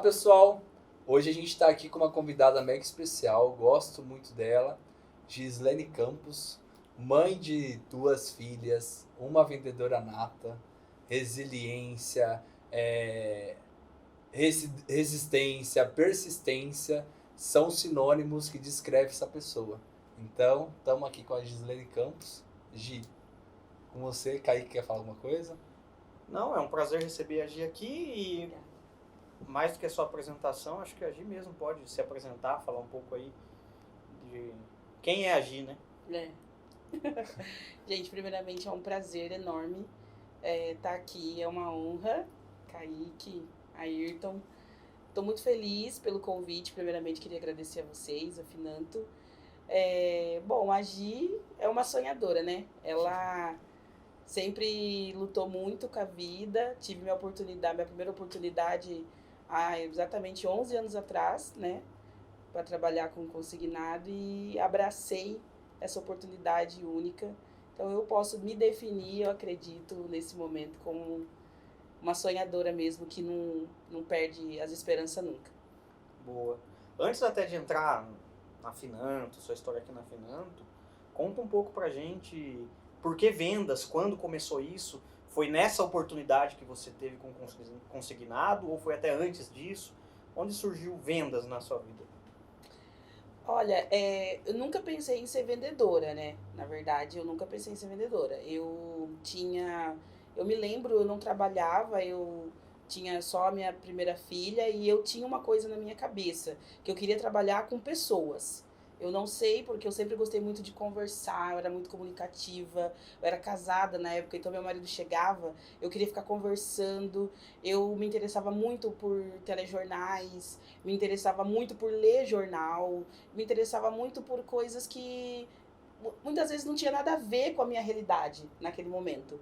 Fala pessoal, hoje a gente está aqui com uma convidada mega especial, gosto muito dela, Gislene Campos, mãe de 2 filhas, uma vendedora nata, resiliência, resistência, persistência, são sinônimos que descrevem essa pessoa. Então, estamos aqui com a Gislene Campos. Gi, com você, Kaique, quer falar alguma coisa? Não, é um prazer receber a Gi aqui e mais do que a sua apresentação, acho que a Gi mesmo pode se apresentar, falar um pouco aí de quem é a Gi, né? É. Gente, primeiramente é um prazer enorme estar aqui, é uma honra, Kaique, Ayrton. Estou muito feliz pelo convite, primeiramente queria agradecer a vocês, a Finanto. Bom, a Gi é uma sonhadora, né? Ela sempre lutou muito com a vida, tive minha primeira oportunidade há exatamente 11 anos atrás, né? Para trabalhar com consignado e abracei essa oportunidade única. Então eu posso me definir, eu acredito, nesse momento, como uma sonhadora mesmo, que não perde as esperanças nunca. Boa. Antes até de entrar na Finanto, sua história aqui na Finanto, conta um pouco pra gente por que vendas, quando começou isso? Foi nessa oportunidade que você teve com consignado ou foi até antes disso? Onde surgiu vendas na sua vida? Olha, eu nunca pensei em ser vendedora, né? Na verdade, eu nunca pensei em ser vendedora. Eu me lembro, eu não trabalhava, eu tinha só a minha primeira filha e eu tinha uma coisa na minha cabeça, que eu queria trabalhar com pessoas. Eu não sei, porque eu sempre gostei muito de conversar, eu era muito comunicativa, eu era casada na época, então meu marido chegava, eu queria ficar conversando, eu me interessava muito por telejornais, me interessava muito por ler jornal, me interessava muito por coisas que muitas vezes não tinha nada a ver com a minha realidade naquele momento.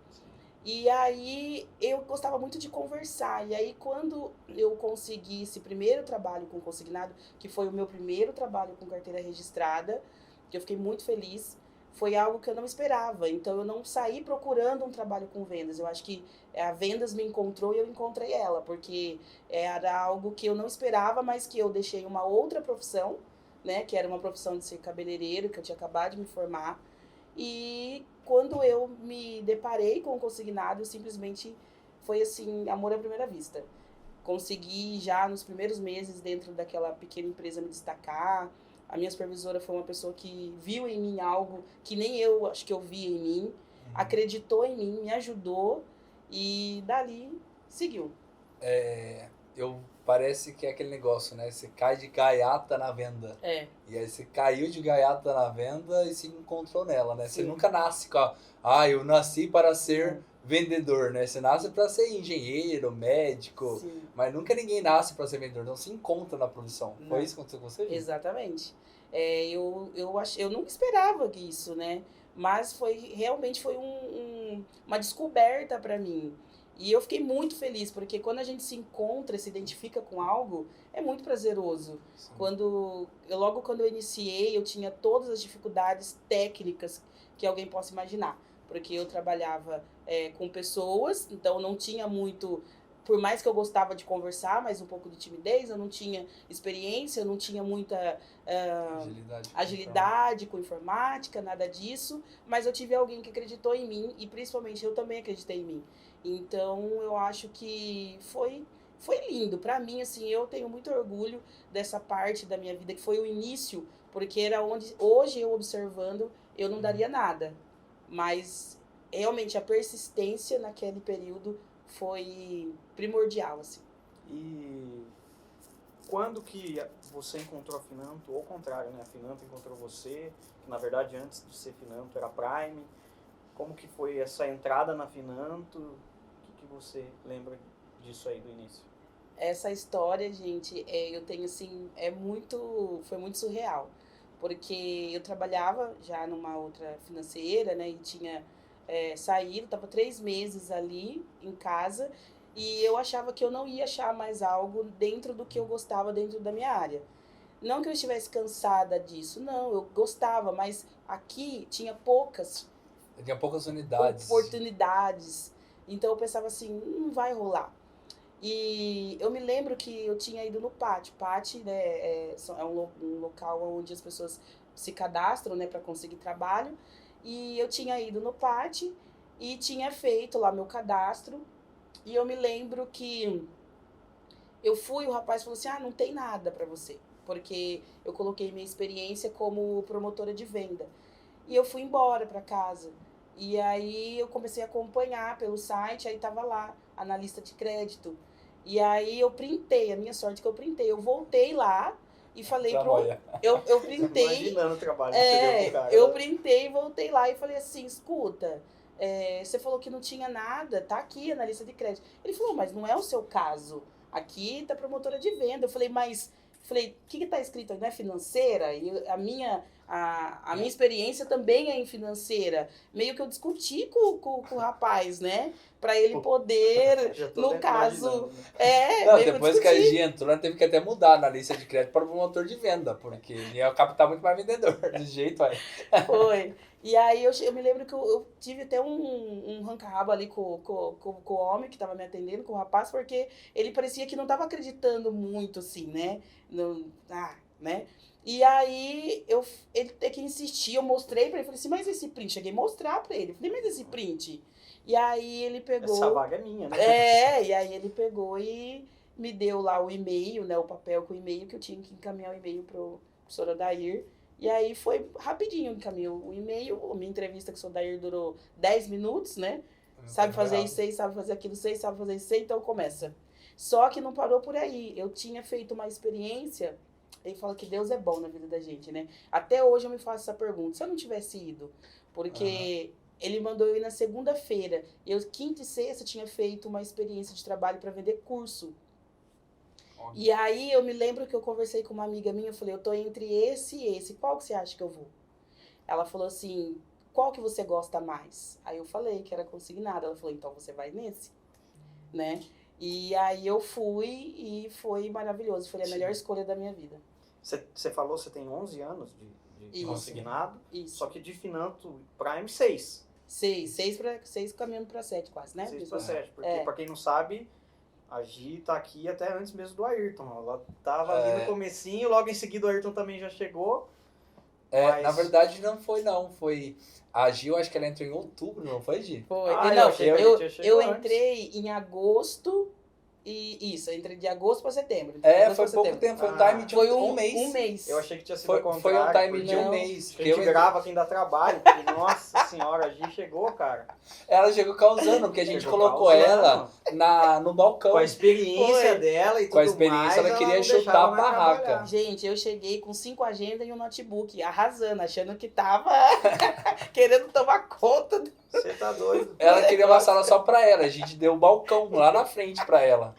E aí eu gostava muito de conversar. E aí quando eu consegui esse primeiro trabalho com consignado, que foi o meu primeiro trabalho com carteira registrada, que eu fiquei muito feliz, foi algo que eu não esperava. Então eu não saí procurando um trabalho com vendas. Eu acho que a vendas me encontrou e eu encontrei ela, porque era algo que eu não esperava, mas que eu deixei uma outra profissão, né, que era uma profissão de ser cabeleireiro, que eu tinha acabado de me formar. E quando eu me deparei com o consignado, simplesmente foi assim, amor à primeira vista. Consegui já nos primeiros meses dentro daquela pequena empresa me destacar. A minha supervisora foi uma pessoa que viu em mim algo que nem eu acho que eu via em mim, acreditou em mim, me ajudou e dali seguiu. Parece que é aquele negócio, né? Você cai de gaiata na venda. E aí você caiu de gaiata na venda e se encontrou nela, né? Sim. Você nunca nasce com eu nasci para ser vendedor, né? Você nasce para ser engenheiro, médico, sim, mas nunca ninguém nasce para ser vendedor, não se encontra na profissão. Não. Foi isso que aconteceu com você? Exatamente. Eu nunca esperava isso, né? Mas realmente foi uma descoberta para mim. E eu fiquei muito feliz, porque quando a gente se encontra, se identifica com algo, é muito prazeroso. Logo quando eu iniciei, eu tinha todas as dificuldades técnicas que alguém possa imaginar. Porque eu trabalhava com pessoas, então não tinha muito... Por mais que eu gostava de conversar, mas um pouco de timidez, eu não tinha experiência, eu não tinha muita agilidade com informática, nada disso. Mas eu tive alguém que acreditou em mim e principalmente eu também acreditei em mim. Então, eu acho que foi lindo. Pra mim, assim, eu tenho muito orgulho dessa parte da minha vida, que foi o início, porque era onde, hoje eu observando, eu não daria nada. Mas, realmente, a persistência naquele período foi primordial, assim. E quando que você encontrou a Finanto, ou ao contrário, né? A Finanto encontrou você, que na verdade antes de ser Finanto era Prime. Como que foi essa entrada na Finanto? O que você lembra disso aí do início? Essa história, gente, eu tenho assim, foi muito surreal. Porque eu trabalhava já numa outra financeira, né? E tinha saído, estava 3 meses ali em casa. E eu achava que eu não ia achar mais algo dentro do que eu gostava, dentro da minha área. Não que eu estivesse cansada disso, não, eu gostava, mas aqui tinha poucas unidades. oportunidades. Então eu pensava assim, não vai rolar. E eu me lembro que eu tinha ido no Pati. Pati, né, é um local onde as pessoas se cadastram, né, para conseguir trabalho. E eu tinha ido no Pati e tinha feito lá meu cadastro. E eu me lembro que eu fui, o rapaz falou assim, não tem nada para você. Porque eu coloquei minha experiência como promotora de venda. E eu fui embora para casa. E aí eu comecei a acompanhar pelo site, aí tava lá, analista de crédito. E aí eu printei, a minha sorte é que eu printei. Eu voltei lá e falei eu printei. Imaginando o trabalho que você deu pro cara. Eu printei, voltei lá e falei assim, escuta, você falou que não tinha nada, tá aqui na lista de crédito. Ele falou, mas não é o seu caso. Aqui tá promotora de venda. Eu falei, o que tá escrito aí? Não é financeira? E a minha experiência também é em financeira. Meio que eu discuti com o rapaz, né? Pra ele poder, no caso... Depois que a Gi entrou, ela teve que até mudar na lista de crédito para o promotor de venda, porque ia captar muito mais vendedor, desse jeito aí. Foi. E aí eu me lembro que eu tive até um ranca-rabo ali com o homem que estava me atendendo, com o rapaz, porque ele parecia que não estava acreditando muito, assim, né? Né? E aí ele até que insistia, eu mostrei pra ele, falei assim, mas esse print, cheguei a mostrar pra ele, falei, mas esse print? E aí ele pegou... Essa vaga é minha, né? E aí ele pegou e me deu lá o e-mail, né, o papel com o e-mail, que eu tinha que encaminhar o e-mail pro professor Odair. E aí foi rapidinho, encaminhou o e-mail, a minha entrevista com o Odair durou 10 minutos, né? Sabe fazer isso aí, sabe fazer aquilo, sabe fazer isso aí, então começa. Só que não parou por aí, eu tinha feito uma experiência... Ele fala que Deus é bom na vida da gente, né? Até hoje eu me faço essa pergunta. Se eu não tivesse ido, porque ele mandou eu ir na segunda-feira. Eu, quinta e sexta, tinha feito uma experiência de trabalho para vender curso. E aí eu me lembro que eu conversei com uma amiga minha, eu falei, eu tô entre esse e esse, qual que você acha que eu vou? Ela falou assim, qual que você gosta mais? Aí eu falei que era consignado. Ela falou, então você vai nesse, né? E aí eu fui e foi maravilhoso, foi a melhor escolha da minha vida. Você falou, você tem 11 anos de consignado, isso. Só que de Finanto Prime 6. 6 caminhando para 7 quase, né? 6 para 7, porque para quem não sabe, a Gi tá aqui até antes mesmo do Ayrton. Ela tava ali no comecinho, logo em seguida o Ayrton também já chegou. Mas... Na verdade não foi... A Gi, eu acho que ela entrou em outubro, não foi, Gi? Foi. Eu entrei em agosto e isso, eu entrei de agosto para setembro. Foi pouco tempo, foi um time de um mês. Um mês. Eu achei que tinha sido contrário. Foi um time de um mês. A gente grava quem dá trabalho, porque, nossa senhora, a Gi chegou, cara. Ela chegou causando, porque a gente colocou ela no balcão. Com a experiência dela e tudo mais. Com a experiência, ela queria chutar a barraca. Gente, eu cheguei com 5 agendas e um notebook, arrasando, achando que tava querendo tomar conta. Você tá doido. Ela queria uma sala só pra ela, a gente deu o balcão lá na frente pra ela.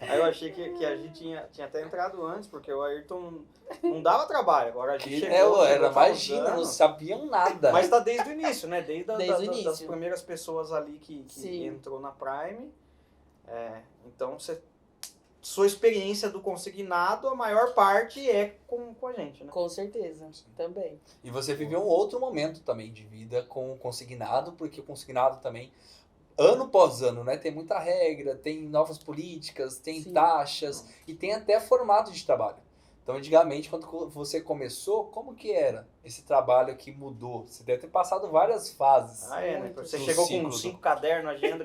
Aí eu achei que a gente tinha até entrado antes, porque o Ayrton não dava trabalho. Agora a gente chegou. Imagina, não sabiam nada. Mas tá desde o início, né? Desde o início. Das primeiras pessoas ali que entrou na Prime. Então, sua experiência do consignado, a maior parte é com a gente, né? Com certeza, também. E você viveu um outro momento também de vida com o consignado, porque o consignado também... Ano após ano, né? Tem muita regra, tem novas políticas, tem taxas e tem até formato de trabalho. Então, antigamente, quando você começou, como que era esse trabalho que mudou? Você deve ter passado várias fases. Né? Você chegou com 5 cadernos, agenda,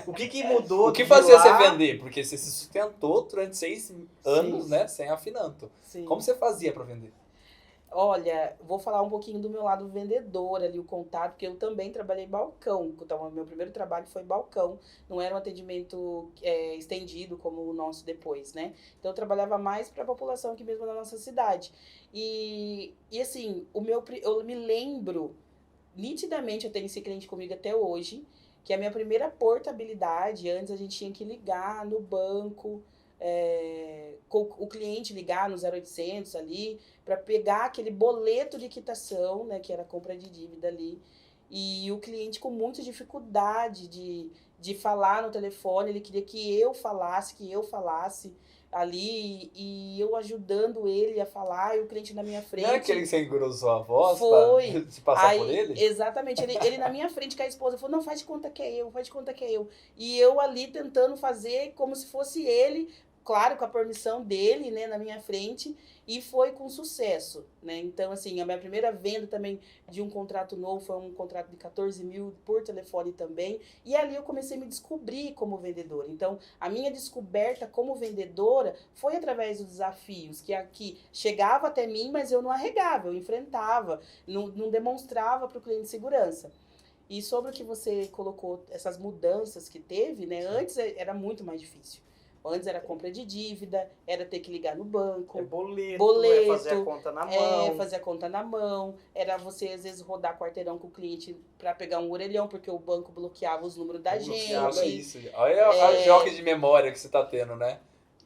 o que mudou? O que fazia você vender? Porque você se sustentou durante 6 anos, né? Sem a Finanto. Sim. Como você fazia para vender? Olha, vou falar um pouquinho do meu lado vendedor ali, o contato, porque eu também trabalhei balcão. Então, meu primeiro trabalho foi balcão, não era um atendimento estendido como o nosso depois, né? Então, eu trabalhava mais para a população aqui mesmo na nossa cidade. E assim, eu me lembro, nitidamente, eu tenho esse cliente comigo até hoje, que a minha primeira portabilidade, antes a gente tinha que ligar no banco, o cliente ligar no 0800 ali, para pegar aquele boleto de quitação, né, que era a compra de dívida ali, e o cliente com muita dificuldade de falar no telefone, ele queria que eu falasse, ali e eu ajudando ele a falar e o cliente na minha frente. Não é aquele que você engrossou a voz foi. pra se passar por ele? Exatamente. Ele na minha frente com a esposa falou, não, faz de conta que é eu, faz de conta que é eu. E eu ali tentando fazer como se fosse ele, claro, com a permissão dele, né, na minha frente, e foi com sucesso, né? Então, assim, a minha primeira venda também de um contrato novo foi um contrato de 14 mil por telefone também, e ali eu comecei a me descobrir como vendedora. Então, a minha descoberta como vendedora foi através dos desafios, que aqui chegava até mim, mas eu não arregava, eu enfrentava, não demonstrava para o cliente segurança. E sobre o que você colocou, essas mudanças que teve, né? Antes era muito mais difícil. Antes era compra de dívida, era ter que ligar no banco. Boleto, fazer a conta na mão. Fazer a conta na mão. Era você, às vezes, rodar quarteirão com o cliente para pegar um orelhão, porque o banco bloqueava os números da gente. Olha isso. Olha a joga de memória que você tá tendo, né?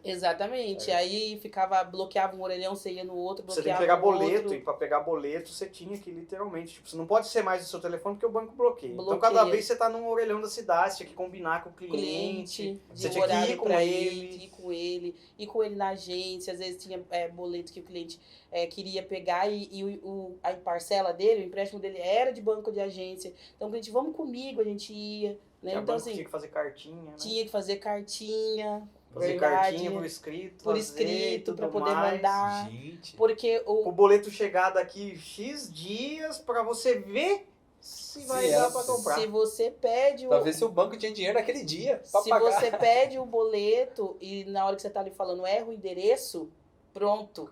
Exatamente. Aí bloqueava um orelhão, você ia no outro, bloqueava você tem que pegar boleto, outro. E para pegar boleto você tinha que literalmente, tipo, você não pode ser mais o seu telefone porque o banco bloqueia. Então cada vez você tá num orelhão da cidade, você tinha que combinar com o cliente você tinha que ir com ele. Ir com ele na agência, às vezes tinha boleto que o cliente queria pegar e a parcela dele, o empréstimo dele era de banco de agência. Então o cliente, vamos comigo, a gente ia. Né? Então, assim, tinha que fazer cartinha, né? Tinha que fazer cartinha. Fazer cartinha por escrito. Por escrito, para poder mandar. Gente. Porque o boleto chegar daqui X dias para você ver se vai dar para comprar. Se você pede pra ver se o banco tinha dinheiro naquele dia pra se pagar. você pede o boleto e na hora que você tá ali falando erra o endereço, pronto.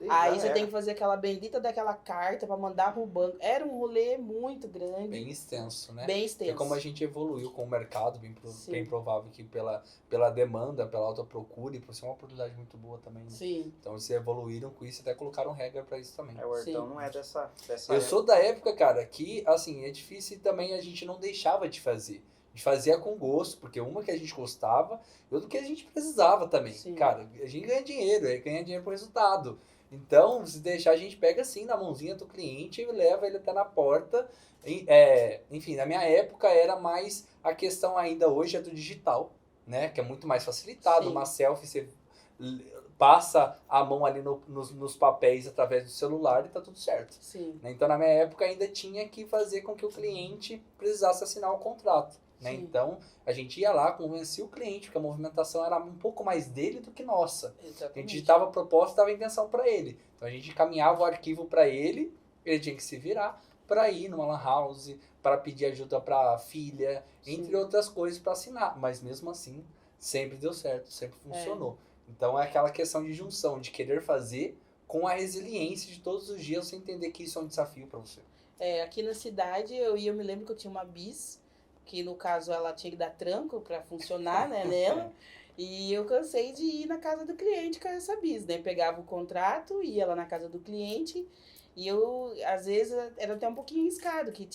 Aí você tem que fazer aquela bendita daquela carta para mandar pro banco. Era um rolê muito grande. Bem extenso, né? Bem extenso. É como a gente evoluiu com o mercado, bem provável que pela demanda, pela alta procura e por ser uma oportunidade muito boa também. Né? Sim. Então vocês evoluíram com isso e até colocaram regra para isso também. O Hortão não é dessa Eu sou da época, cara, que assim, é difícil também a gente não deixava de fazer. A gente fazia com gosto, porque uma que a gente gostava e outra que a gente precisava também. Sim. Cara, a gente ganha dinheiro por resultado. Então, se deixar, a gente pega assim na mãozinha do cliente e leva ele até na porta. Enfim, na minha época era mais a questão ainda hoje é do digital, né? Que é muito mais facilitado. Sim. Uma selfie, você passa a mão ali nos papéis através do celular e tá tudo certo. Sim. Então, na minha época, ainda tinha que fazer com que o cliente precisasse assinar o contrato. Né? Então, a gente ia lá, convencia o cliente, porque a movimentação era um pouco mais dele do que nossa. Exatamente. A gente digitava a proposta e dava a intenção para ele. Então, a gente encaminhava o arquivo para ele tinha que se virar para ir numa lan house, para pedir ajuda para a filha, entre outras coisas para assinar. Mas, mesmo assim, sempre deu certo, sempre funcionou. Então, é aquela questão de junção, de querer fazer com a resiliência de todos os dias, você entender que isso é um desafio para você. Aqui na cidade, eu me lembro que eu tinha uma bis, que no caso ela tinha que dar tranco para funcionar, né, nela. E eu cansei de ir na casa do cliente com essa bis, né? Pegava o contrato, ia lá na casa do cliente e eu, às vezes, era até um pouquinho arriscado, que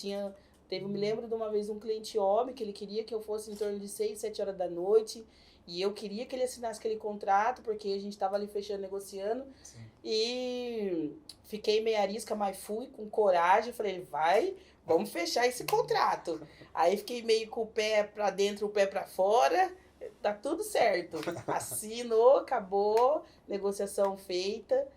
me lembro de uma vez um cliente homem que ele queria que eu fosse em torno de 6, 7 horas da noite e eu queria que ele assinasse aquele contrato porque a gente estava ali fechando, negociando. Sim. E fiquei meio arisca, mas fui com coragem, falei, vamos fechar esse contrato. Aí fiquei meio com o pé pra dentro, o pé pra fora, tá tudo certo. Assinou, acabou, negociação feita.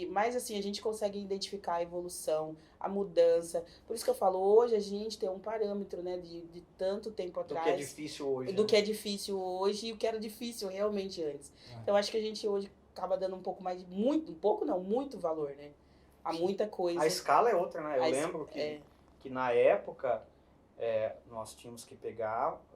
Mas assim, a gente consegue identificar a evolução, a mudança. Por isso que eu falo, hoje a gente tem um parâmetro, né, de tanto tempo atrás. Do que é difícil hoje. Do que é difícil hoje e o que era difícil realmente antes. Então acho que a gente hoje acaba dando um pouco mais, muito valor, né? Há muita coisa. A escala é outra, né? Eu lembro que na época nós tínhamos que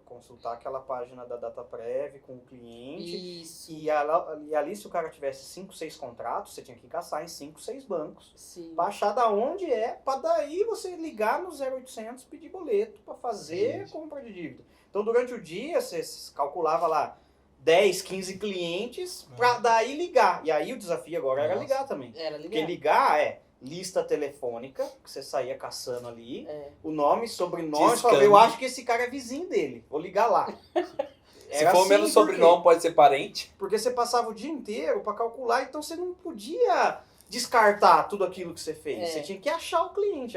consultar aquela página da DataPrev com o cliente. Isso. E ali, se o cara tivesse 5, 6 contratos, você tinha que caçar em 5, 6 bancos. Sim. Pra achar da onde pra daí você ligar no 0800 pedir boleto pra fazer compra de dívida. Então, durante o dia, você calculava lá 10, 15 clientes pra daí ligar. E aí o desafio agora era ligar também. Era ligar. Porque ligar lista telefônica, que você saía caçando ali, o nome, sobrenome, eu acho que esse cara é vizinho dele, vou ligar lá. Se for menos sobrenome, pode ser parente. Porque você passava o dia inteiro para calcular, então você não podia descartar tudo aquilo que você fez. Você tinha que achar o cliente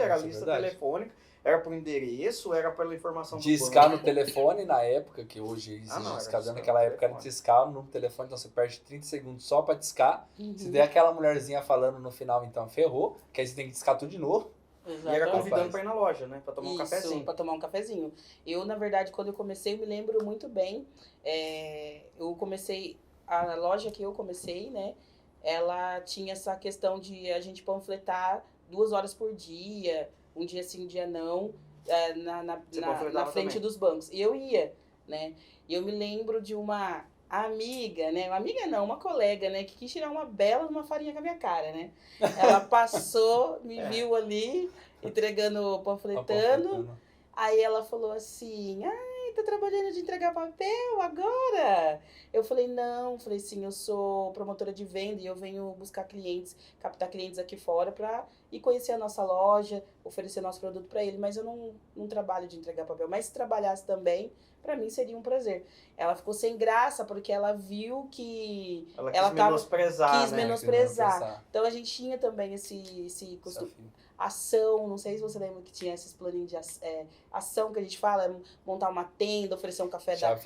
era a lista telefônica. Era por endereço, era pela informação do discar banco? no telefone na época, que hoje existe discar, naquela época era discar no telefone, então você perde 30 segundos só pra discar. Se der aquela mulherzinha falando no final, então ferrou, que aí você tem que discar tudo de novo. Exatamente. E era convidando pra ir na loja, né? Pra tomar um cafezinho. Pra tomar um cafezinho. Eu, na verdade, quando eu comecei, eu me lembro muito bem. Eu comecei, a loja que eu comecei, né? Ela tinha essa questão de a gente panfletar 2 horas por dia, um dia sim, um dia não, na frente dos bancos. E eu ia, né? E eu me lembro de uma amiga, né? Uma amiga não, uma colega, né? Que quis tirar uma bela de uma farinha com a minha cara, né? Ela passou, me viu ali, entregando, panfletando. Aí ela falou assim, ai, tá trabalhando de entregar papel agora? Eu falei, não. Falei, sim, eu sou promotora de venda e eu venho buscar clientes, captar clientes aqui fora pra ir conhecer a nossa loja, oferecer nosso produto pra ele. Mas eu não trabalho de entregar papel. Mas se trabalhasse também, pra mim seria um prazer. Ela ficou sem graça porque ela viu que... Ela quis menosprezar, quis menosprezar. Então a gente tinha também esse costume. Ação, não sei se você lembra que tinha esses planinhos de ação que a gente fala, montar uma tenda, oferecer um café da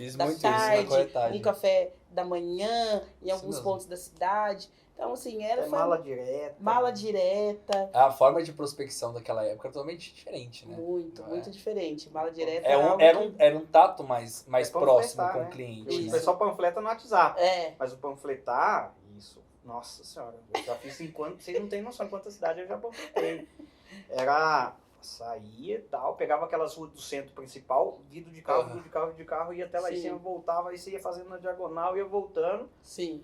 tarde, um café da manhã, em alguns pontos da cidade. Então, assim, mala direta. Mala direta. A forma de prospecção daquela época era totalmente diferente, né? Muito diferente. Mala direta era um tato mais próximo com o cliente. O pessoal panfleta no WhatsApp. Mas o panfletar, isso... Nossa senhora, eu já fiz vocês não têm noção de quantas cidades eu já panfletei. Saía e tal, pegava aquelas ruas do centro principal, vindo de carro, ia até lá em cima, voltava, aí você ia fazendo na diagonal, ia voltando. Sim.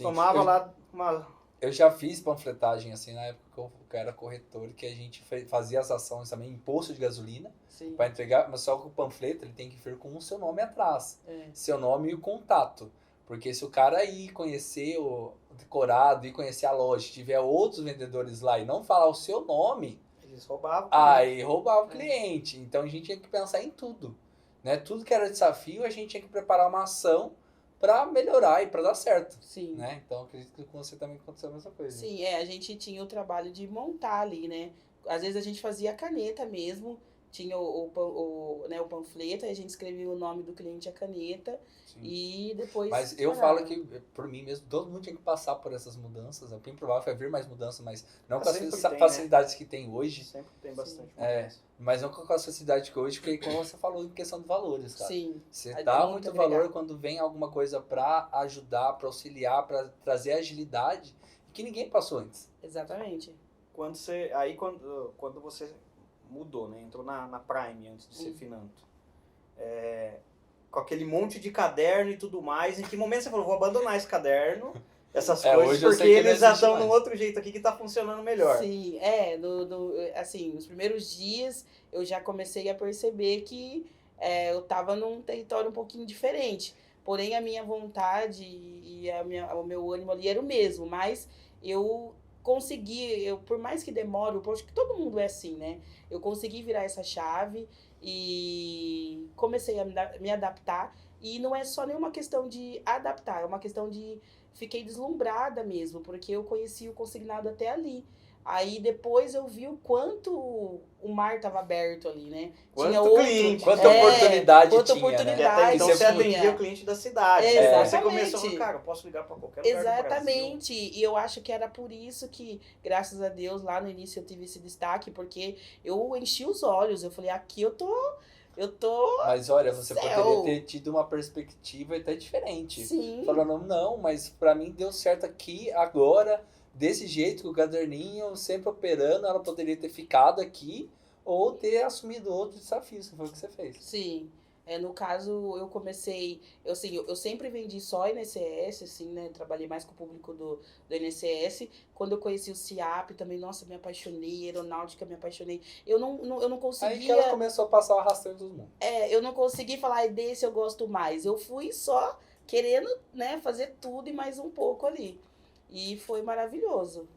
Tomava lá uma... Eu já fiz panfletagem, assim, na época que eu era corretor, que a gente fazia as ações também em posto de gasolina, para entregar, mas só que o panfleto ele tem que vir com o seu nome atrás, seu nome e o contato. Porque se o cara ir conhecer o decorado, ir conhecer a loja, tiver outros vendedores lá e não falar o seu nome, eles roubavam. Aí roubava o cliente. Então a gente tinha que pensar em tudo, né? Tudo que era desafio, a gente tinha que preparar uma ação para melhorar e para dar certo. Sim. Né? Então acredito que com você também aconteceu a mesma coisa. Sim, a gente tinha o trabalho de montar ali, né? Às vezes a gente fazia a caneta mesmo, tinha o panfleto, aí a gente escrevia o nome do cliente, a caneta. Sim. E depois... Mas eu falo que, por mim mesmo, todo mundo tinha que passar por essas mudanças. É bem provável que vai vir mais mudanças, mas não com as facilidades que tem hoje. Sempre tem bastante mudança. Mas não com as facilidades que hoje, porque como você falou, em questão de valores, cara. Sim. Você dá muito valor quando vem alguma coisa pra ajudar, pra auxiliar, pra trazer agilidade que ninguém passou antes. Exatamente. Quando você mudou, né? Entrou na Prime antes de ser Finanto. Com aquele monte de caderno e tudo mais, em que momento você falou, vou abandonar esse caderno, essas coisas, porque eles já estão num outro jeito aqui que tá funcionando melhor. Sim, assim, nos primeiros dias eu já comecei a perceber que eu tava num território um pouquinho diferente. Porém, a minha vontade e o meu ânimo ali era o mesmo, mas eu consegui, por mais que demore, porque todo mundo é assim, né? Eu consegui virar essa chave e comecei a me adaptar. E não é só nenhuma questão de adaptar, é uma questão de... Fiquei deslumbrada mesmo, porque eu conheci o consignado até ali. Aí depois eu vi o quanto o mar estava aberto ali, né? Quanta oportunidade tinha, oportunidade. Né? Até então você atendia o cliente da cidade. Exatamente. Você começou a falar, cara, eu posso ligar para qualquer lugar do Brasil. Exatamente. E eu acho que era por isso que, graças a Deus, lá no início eu tive esse destaque, porque eu enchi os olhos. Eu falei, aqui eu tô... Mas olha, você poderia ter tido uma perspectiva até diferente. Sim. Falando, não, mas pra mim deu certo aqui, agora... Desse jeito, com o caderninho sempre operando, ela poderia ter ficado aqui ou ter assumido outros desafios, que foi o que você fez. Sim. No caso, eu comecei... Eu sempre vendi só INSS, assim, né? Trabalhei mais com o público do INSS. Quando eu conheci o CIAP, também, nossa, me apaixonei. Aeronáutica, me apaixonei. Eu não conseguia... Aí que ela começou a passar o arrastão dos mundos. Eu não consegui falar, desse eu gosto mais. Eu fui só querendo, né, fazer tudo e mais um pouco ali. E foi maravilhoso.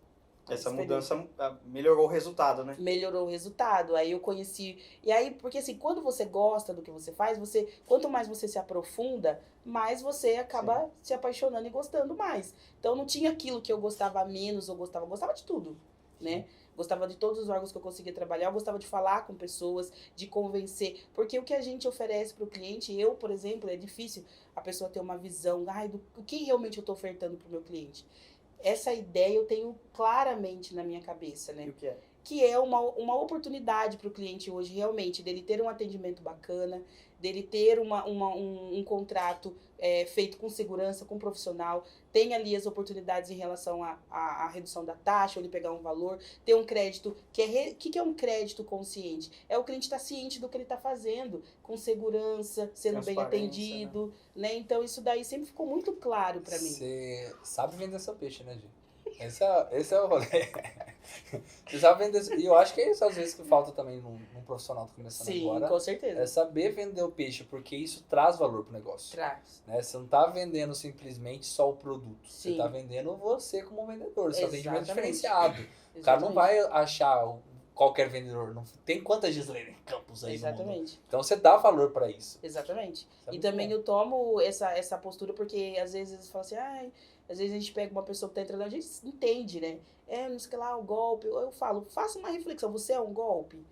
Essa mudança melhorou o resultado, né? Melhorou o resultado. Aí eu conheci... E aí, porque assim, quando você gosta do que você faz, quanto mais você se aprofunda, mais você acaba se apaixonando e gostando mais. Então não tinha aquilo que eu gostava menos ou gostava de tudo. né? Gostava de todos os órgãos que eu conseguia trabalhar, eu gostava de falar com pessoas, de convencer, porque o que a gente oferece para o cliente, eu, por exemplo, é difícil a pessoa ter uma visão, do que realmente eu estou ofertando para o meu cliente. Essa ideia eu tenho claramente na minha cabeça, né? E o que é? Que é uma oportunidade para o cliente hoje, realmente, dele ter um atendimento bacana, dele ter um contrato feito com segurança, com profissional, tem ali as oportunidades em relação à redução da taxa, ou ele pegar um valor, ter um crédito, que é um crédito consciente? É o cliente estar ciente do que ele está fazendo, com segurança, sendo bem atendido, né? Então isso daí sempre ficou muito claro para mim. Você sabe vender seu peixe, né, Gi? Esse é o rolê. Você sabe vender. E eu acho que é isso às vezes que falta também num profissional que tá começando agora. Sim, com certeza. É saber vender o peixe, porque isso traz valor pro negócio. Traz. Né? Você não tá vendendo simplesmente só o produto. Sim. Você tá vendendo você como vendedor. Seu atendimento Exatamente. diferenciado. O cara não vai achar qualquer vendedor. Não tem quantas Gislaine Campos aí no mundo. Então você dá valor pra isso. Exatamente. Isso é e também bom. eu tomo essa postura porque às vezes fala assim, às vezes a gente pega uma pessoa que tá entrando, a gente entende, né? Não sei lá, o golpe. Eu falo, faça uma reflexão, você é um golpe?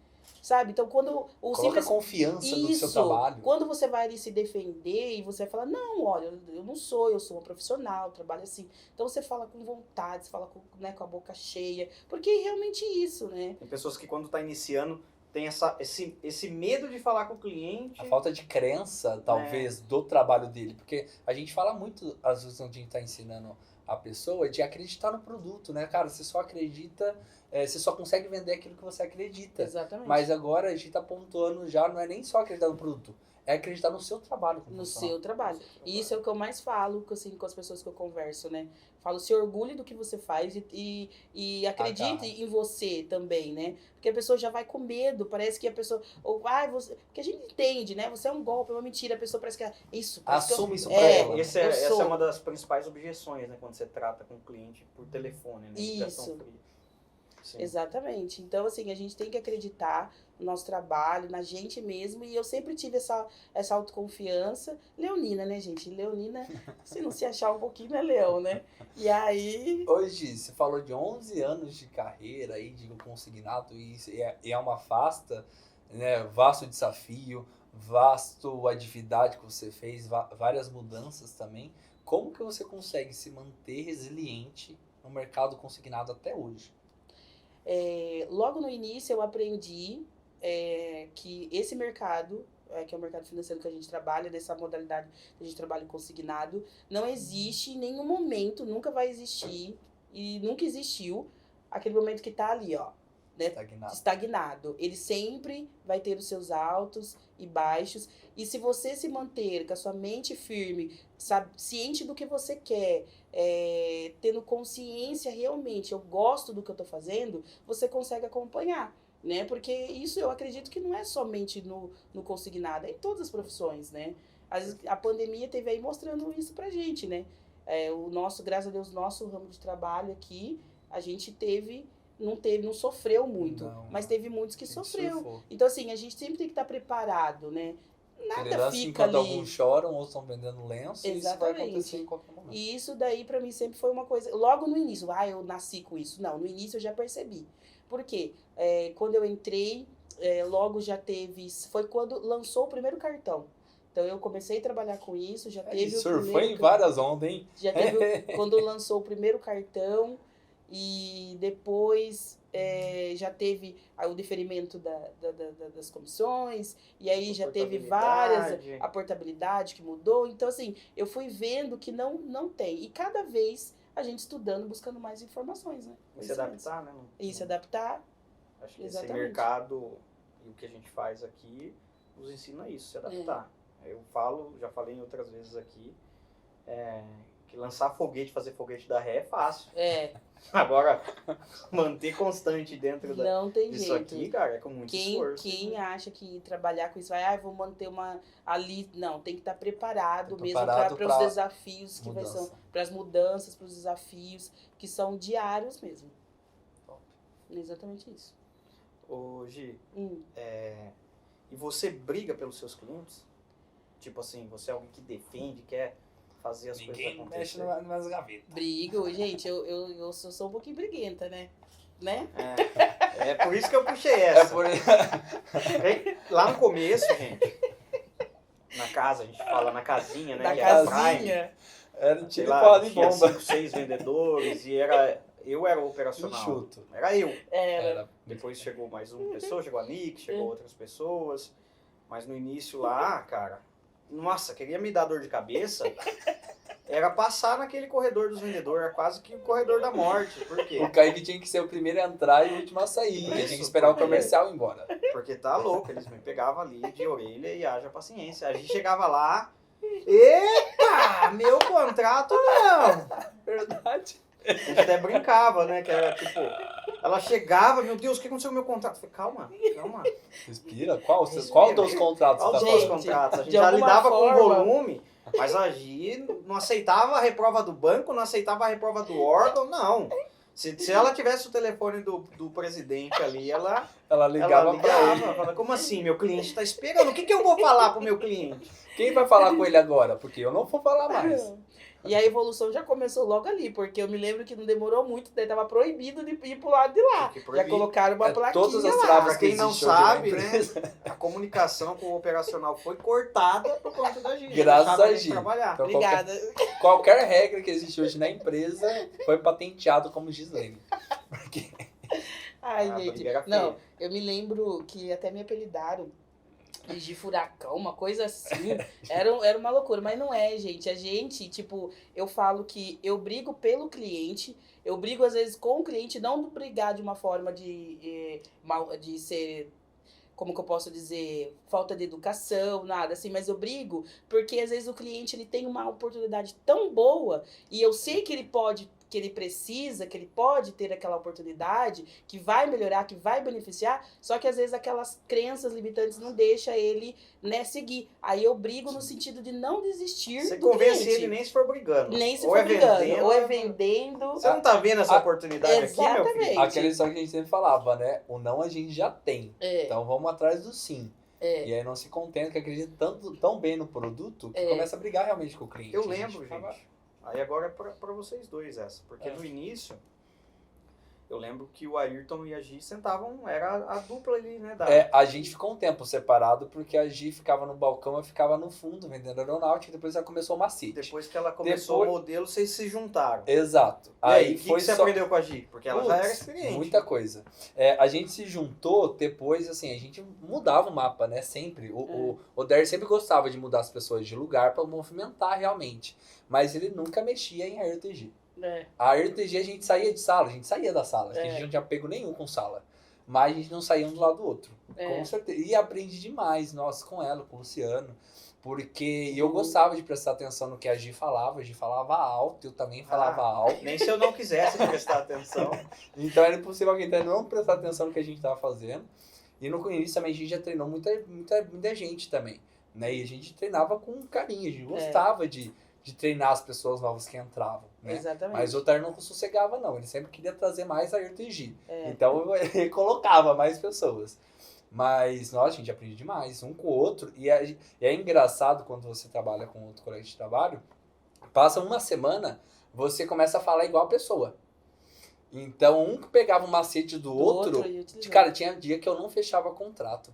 Sabe? Então, quando Coloca confiança no seu trabalho. Quando você vai ali se defender e você vai falar, não, olha, eu não sou, eu sou uma profissional, trabalho assim. Então, você fala com vontade, você fala com a boca cheia, porque é realmente isso, né? Tem pessoas que quando tá iniciando, tem esse medo de falar com o cliente. A falta de crença, talvez, do trabalho dele. Porque a gente fala muito, às vezes, onde a gente tá ensinando a pessoa, de acreditar no produto, né? Cara, você só acredita, você só consegue vender aquilo que você acredita. Exatamente. Mas agora a gente tá pontuando já, não é nem só acreditar no produto, é acreditar no seu trabalho. No seu trabalho. E isso é o que eu mais falo assim, com as pessoas que eu converso, né? Falo, se orgulhe do que você faz e acredite em você também, né? Porque a pessoa já vai com medo, parece que a pessoa... porque a gente entende, né? Você é um golpe, é uma mentira, a pessoa parece que é isso. Assume isso pra ela. Essa é uma das principais objeções, né? Quando você trata com o cliente por telefone, né? Isso. Sim. Exatamente. Então, assim, a gente tem que acreditar no nosso trabalho, na gente mesmo. E eu sempre tive essa autoconfiança. Leonina, né, gente? Leonina, se não se achar um pouquinho, é leão, né? E aí... Hoje, você falou de 11 anos de carreira aí, de consignado, e é uma vasta, né, vasto desafio, vasto atividade que você fez, várias mudanças também. Como que você consegue se manter resiliente no mercado consignado até hoje? Logo no início eu aprendi que esse mercado, que é o mercado financeiro que a gente trabalha, dessa modalidade que a gente trabalha consignado, não existe em nenhum momento, nunca vai existir e nunca existiu aquele momento que tá ali, ó, né, estagnado. Ele sempre vai ter os seus altos e baixos, e se você se manter com a sua mente firme, sabe, ciente do que você quer, tendo consciência realmente, eu gosto do que eu tô fazendo, você consegue acompanhar, né? Porque isso eu acredito que não é somente no consignado, é em todas as profissões, né? Às vezes a pandemia teve aí mostrando isso pra gente, né? Graças a Deus, nosso ramo de trabalho aqui, a gente não sofreu muito, mas teve muitos que sofreu. Surfou. Então, assim, a gente sempre tem que estar preparado, né? Nada fica ali. Alguns choram ou estão vendendo lenço, exatamente. E isso vai acontecer em qualquer momento. E isso daí pra mim sempre foi uma coisa, logo no início, eu nasci com isso. Não, no início eu já percebi. Por quê? Quando eu entrei, logo já teve, foi quando lançou o primeiro cartão. Então eu comecei a trabalhar com isso, já teve o primeiro... Surfou em várias ondas, hein? Já teve, quando lançou o primeiro cartão, e depois já teve o deferimento das comissões, e aí já teve várias, a portabilidade que mudou. Então, assim, eu fui vendo que não tem. E cada vez a gente estudando, buscando mais informações, né? E se adaptar, né? E se adaptar. Acho que esse mercado e o que a gente faz aqui nos ensina isso, se adaptar. Eu já falei em outras vezes aqui, que lançar foguete, fazer foguete da ré é fácil. Agora, manter constante dentro não tem disso jeito. Aqui, cara, é com muito esforço. Quem acha que trabalhar com isso vou manter uma ali... Não, tem que estar preparado mesmo para os desafios que são, para as mudanças, para os desafios que são diários mesmo. Top. Exatamente isso. Ô, Gi, e você briga pelos seus clientes? Tipo assim, você é alguém que defende, quer fazer as coisas acontecer? Ninguém mexe nas gavetas. Brigo, gente, eu sou um pouquinho briguenta, né? né? É por isso que eu puxei essa. É por... Lá no começo, gente, na casa, a gente fala na casinha, né? Da e era casinha. Era sei tiro lá, porra de tinha bomba. 5, 6 vendedores e eu era o operacional. Enxuto. Era eu. Era. Depois chegou mais uma pessoa, chegou a Nick, chegou outras pessoas. Mas no início lá, cara, nossa, queria me dar dor de cabeça. Era passar naquele corredor dos vendedores, era quase que o corredor da morte. Por quê? O Kaique tinha que ser o primeiro a entrar e o último a sair, porque Isso, tinha que esperar o porque- comercial ir embora. Porque tá louco, eles me pegavam ali de orelha e haja paciência. A gente chegava lá, eita, meu contrato não. Verdade. A gente até brincava, né? Que era tipo, ela chegava, meu Deus, o que aconteceu com o meu contrato? Eu falei, calma. Respira. Qual Respira. dos contratos Olha os você tá dois falando? contratos. A gente de já alguma lidava com forma- volume, mas a Gi não aceitava a reprova do banco, não aceitava a reprova do órgão, não. Se ela tivesse o telefone do presidente ali, ela Ela ligava pra ele. Fala, como assim? Meu cliente está esperando. O que eu vou falar pro meu cliente? Quem vai falar com ele agora? Porque eu não vou falar mais. E a evolução já começou logo ali, porque eu me lembro que não demorou muito, daí tava proibido de ir pro lado de lá. Tem que Já proibir. colocaram uma plaquinha todas as lá. travas Pra quem que não existe hoje na sabe, né? empresa. A comunicação com o operacional foi cortada por conta da Gi. Graças Deixava a gente Gi. trabalhar. Então, Obrigada. Qualquer regra que existe hoje na empresa foi patenteado como Gislene. Porque Ai, A gente. briga era Não, feia. eu me lembro que até me apelidaram de furacão, uma coisa assim. Era uma loucura, mas não é, gente. A gente, tipo, eu falo que eu brigo pelo cliente, eu brigo às vezes com o cliente, não brigar de uma forma de ser, como que eu posso dizer, falta de educação, nada assim, mas eu brigo porque às vezes o cliente ele tem uma oportunidade tão boa e eu sei que ele pode, que ele precisa, que ele pode ter aquela oportunidade, que vai melhorar, que vai beneficiar, só que às vezes aquelas crenças limitantes não deixam ele, né, seguir. Aí eu brigo no sentido de não desistir Você do convence cliente. ele nem se for brigando. Nem se Ou for é brigando, vendendo, ou é vendendo. Você não tá vendo essa oportunidade aqui, meu Exatamente. filho? aquela história que a gente sempre falava, né? O não a gente já tem. É, Então vamos atrás do sim. é. E aí não se contenta, que acredita tão bem no produto, que começa a brigar realmente com o cliente. Eu A lembro, ficava- gente. Aí agora é pra vocês dois essa. Porque É. no início, eu lembro que o Ayrton e a Gi sentavam, era a dupla ali, né? A gente ficou um tempo separado, porque a Gi ficava no balcão, eu ficava no fundo, vendendo aeronáutica, e depois ela começou o Macite. Depois que ela começou o modelo, vocês se juntaram. Exato. E aí, o que você aprendeu com a Gi? Porque ela já era Putz, experiente. muita coisa. A gente se juntou depois, assim, a gente mudava o mapa, né? Sempre. O Der sempre gostava de mudar as pessoas de lugar para movimentar realmente. Mas ele nunca mexia em AirTG. É. A AirTG a gente saía de sala, a gente saía da sala. A gente não tinha pego nenhum com sala. Mas a gente não saía um do lado do outro. Com certeza. E aprendi demais, nossa, com ela, com o Luciano. Porque eu gostava de prestar atenção no que a Gi falava alto, eu também falava alto. Nem se eu não quisesse prestar atenção. Então era impossível alguém não prestar atenção no que a gente estava fazendo. E no início também a gente já treinou muita gente também. Né? E a gente treinava com carinho, a gente gostava de treinar as pessoas novas que entravam. Né? Exatamente. Mas o Ter não sossegava, não. Ele sempre queria trazer mais a AirTG. Então ele colocava mais pessoas. Mas, nossa, a gente aprende demais, um com o outro. E é engraçado quando você trabalha com outro colega de trabalho. Passa uma semana, você começa a falar igual a pessoa. Então, um que pegava o macete do outro. Cara, tinha dia que eu não fechava contrato.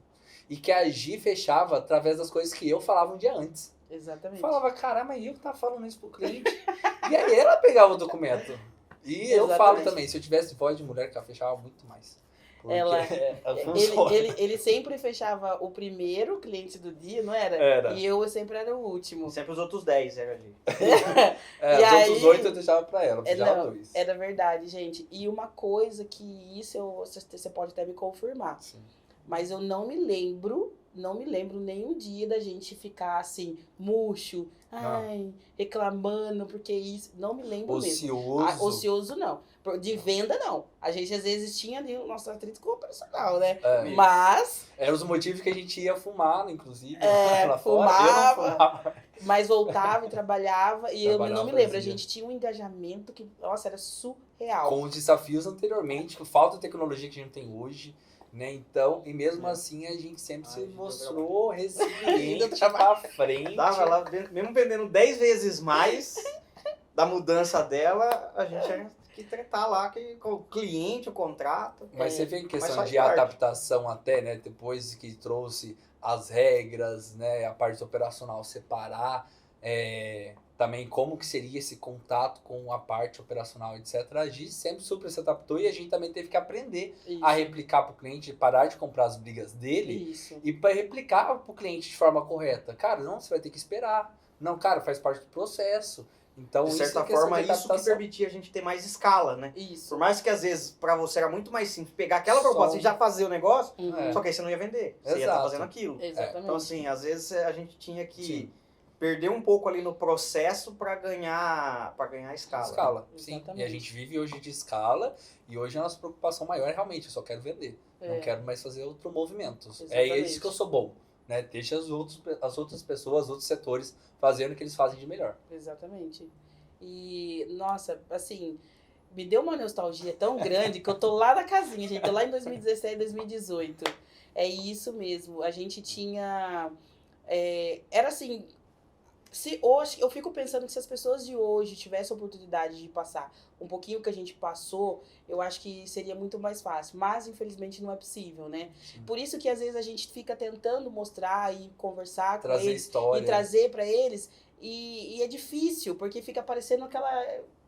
E que a Gi fechava através das coisas que eu falava um dia antes. Exatamente. Falava, caramba, e eu que tava falando isso pro cliente? E aí ela pegava o documento. E eu falo também, se eu tivesse voz de mulher, que ela fechava muito mais. Porque ele sempre fechava o primeiro cliente do dia, não era? Era. E eu sempre era o último. Sempre os outros 10 era ali. Os outros 8 eu deixava pra ela, eu precisava 2. Era verdade, gente. E uma coisa que isso você pode até me confirmar. Sim. Mas eu não me lembro nenhum dia da gente ficar assim, murcho, reclamando, porque isso. Não me lembro Ocioso. mesmo. Ocioso não. De venda, não. A gente às vezes tinha ali o nosso atrito com o personal, né? Mas. Eram os motivos que a gente ia fumar, inclusive. Lá Fumava. Fora, eu não fumava. Mas voltava e trabalhava. E eu não me lembro. fazia. A gente tinha um engajamento que, nossa, era surreal. Com os desafios anteriormente, com falta de tecnologia que a gente tem hoje. Né? Então, e mesmo assim, a gente sempre se mostrou resiliente pra frente. Tava lá, mesmo vendendo 10 vezes mais da mudança dela, a gente que tretar lá com o cliente, o contrato. Mas você vê em questão de adaptação até, né? Depois que trouxe as regras, né? A parte operacional separar, também como que seria esse contato com a parte operacional, etc. A gente sempre super se adaptou e a gente também teve que aprender a replicar para o cliente, parar de comprar as brigas dele e para replicar para o cliente de forma correta. Cara, não, você vai ter que esperar. Não, cara, faz parte do processo. Então, de certa forma, isso que permitia a gente ter mais escala, né? Isso. Por mais que às vezes para você era muito mais simples pegar aquela proposta e já fazer o negócio, só que aí você não ia vender. Você ia estar fazendo aquilo. Exatamente. Então, assim, às vezes a gente tinha que perder um pouco ali no processo para ganhar escala. Sim. Exatamente. E a gente vive hoje de escala e hoje a nossa preocupação maior é realmente, eu só quero vender. Não quero mais fazer outro movimento. Exatamente. É isso que eu sou bom. Né? Deixa as outras pessoas, os outros setores fazendo o que eles fazem de melhor. Exatamente. E, nossa, assim, me deu uma nostalgia tão grande que eu tô lá na casinha, gente. Tô lá em 2017, 2018. É isso mesmo. A gente tinha... era assim... Se hoje, eu fico pensando que se as pessoas de hoje tivessem a oportunidade de passar um pouquinho que a gente passou, eu acho que seria muito mais fácil. Mas, infelizmente, não é possível, né? Sim. Por isso que, às vezes, a gente fica tentando mostrar e conversar com eles. História. E trazer para eles. E é difícil, porque fica parecendo aquela...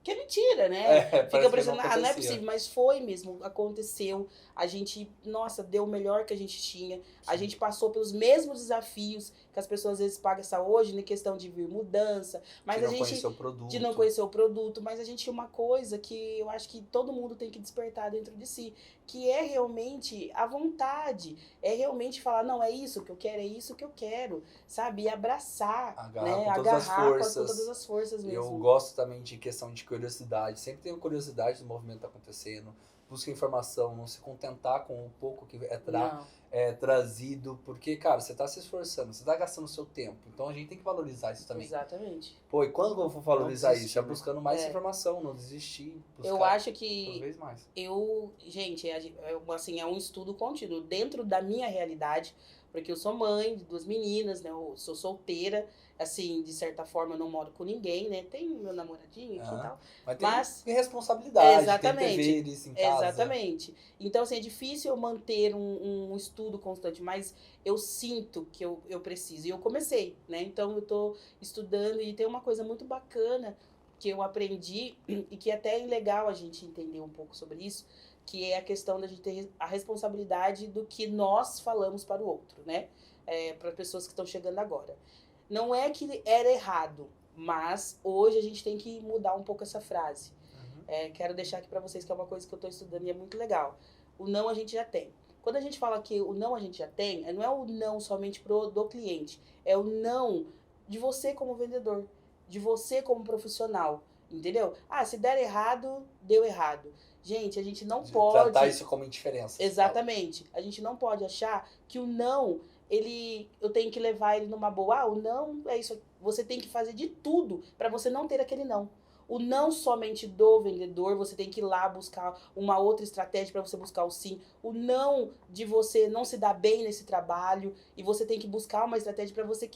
Que é mentira, né? Fica parecendo, não é possível. Mas foi mesmo, aconteceu. A gente, nossa, deu o melhor que a gente tinha. Sim. A gente passou pelos mesmos desafios que as pessoas às vezes passam hoje, na questão de vir mudança. Mas de não conhecer o produto. De não conhecer o produto. Mas a gente tinha uma coisa que eu acho que todo mundo tem que despertar dentro de si. Que é realmente a vontade. É realmente falar, não, é isso que eu quero, é isso que eu quero. Sabe? E abraçar. Agarrar com todas as forças mesmo. Eu gosto também de questão de curiosidade. Sempre tenho curiosidade do movimento que está acontecendo. Busca informação, não se contentar com o pouco que é trazido. Porque, cara, você está se esforçando, você está gastando o seu tempo. Então, a gente tem que valorizar isso também. Exatamente. Pô, e quando eu vou valorizar isso? Já buscando mais informação, não desistir. Eu acho que... Cada vez mais. Gente, assim, é um estudo contínuo. Dentro da minha realidade, porque eu sou mãe de 2 meninas, né? Eu sou solteira. Assim, de certa forma, eu não moro com ninguém, né? Tem meu namoradinho aqui e tal. Mas tem responsabilidade, exatamente, tem deveres em casa. Exatamente. Então, assim, é difícil eu manter um estudo constante, mas eu sinto que eu preciso. E eu comecei, né? Então, eu tô estudando e tem uma coisa muito bacana que eu aprendi e que até é legal a gente entender um pouco sobre isso, que é a questão da gente ter a responsabilidade do que nós falamos para o outro, né? Para as pessoas que estão chegando agora. Não é que era errado, mas hoje a gente tem que mudar um pouco essa frase. Quero deixar aqui para vocês que é uma coisa que eu estou estudando e é muito legal. O não a gente já tem. Quando a gente fala que o não a gente já tem, não é o não somente do cliente, é o não de você como vendedor, de você como profissional, entendeu? Se der errado, deu errado. Gente, a gente não pode... Tratar isso como indiferença. Exatamente. A gente não pode achar que o não... eu tenho que levar ele numa boa. O não é isso. Você tem que fazer de tudo para você não ter aquele não. O não somente do vendedor, você tem que ir lá buscar uma outra estratégia para você buscar o sim. O não de você não se dar bem nesse trabalho e você tem que buscar uma estratégia para você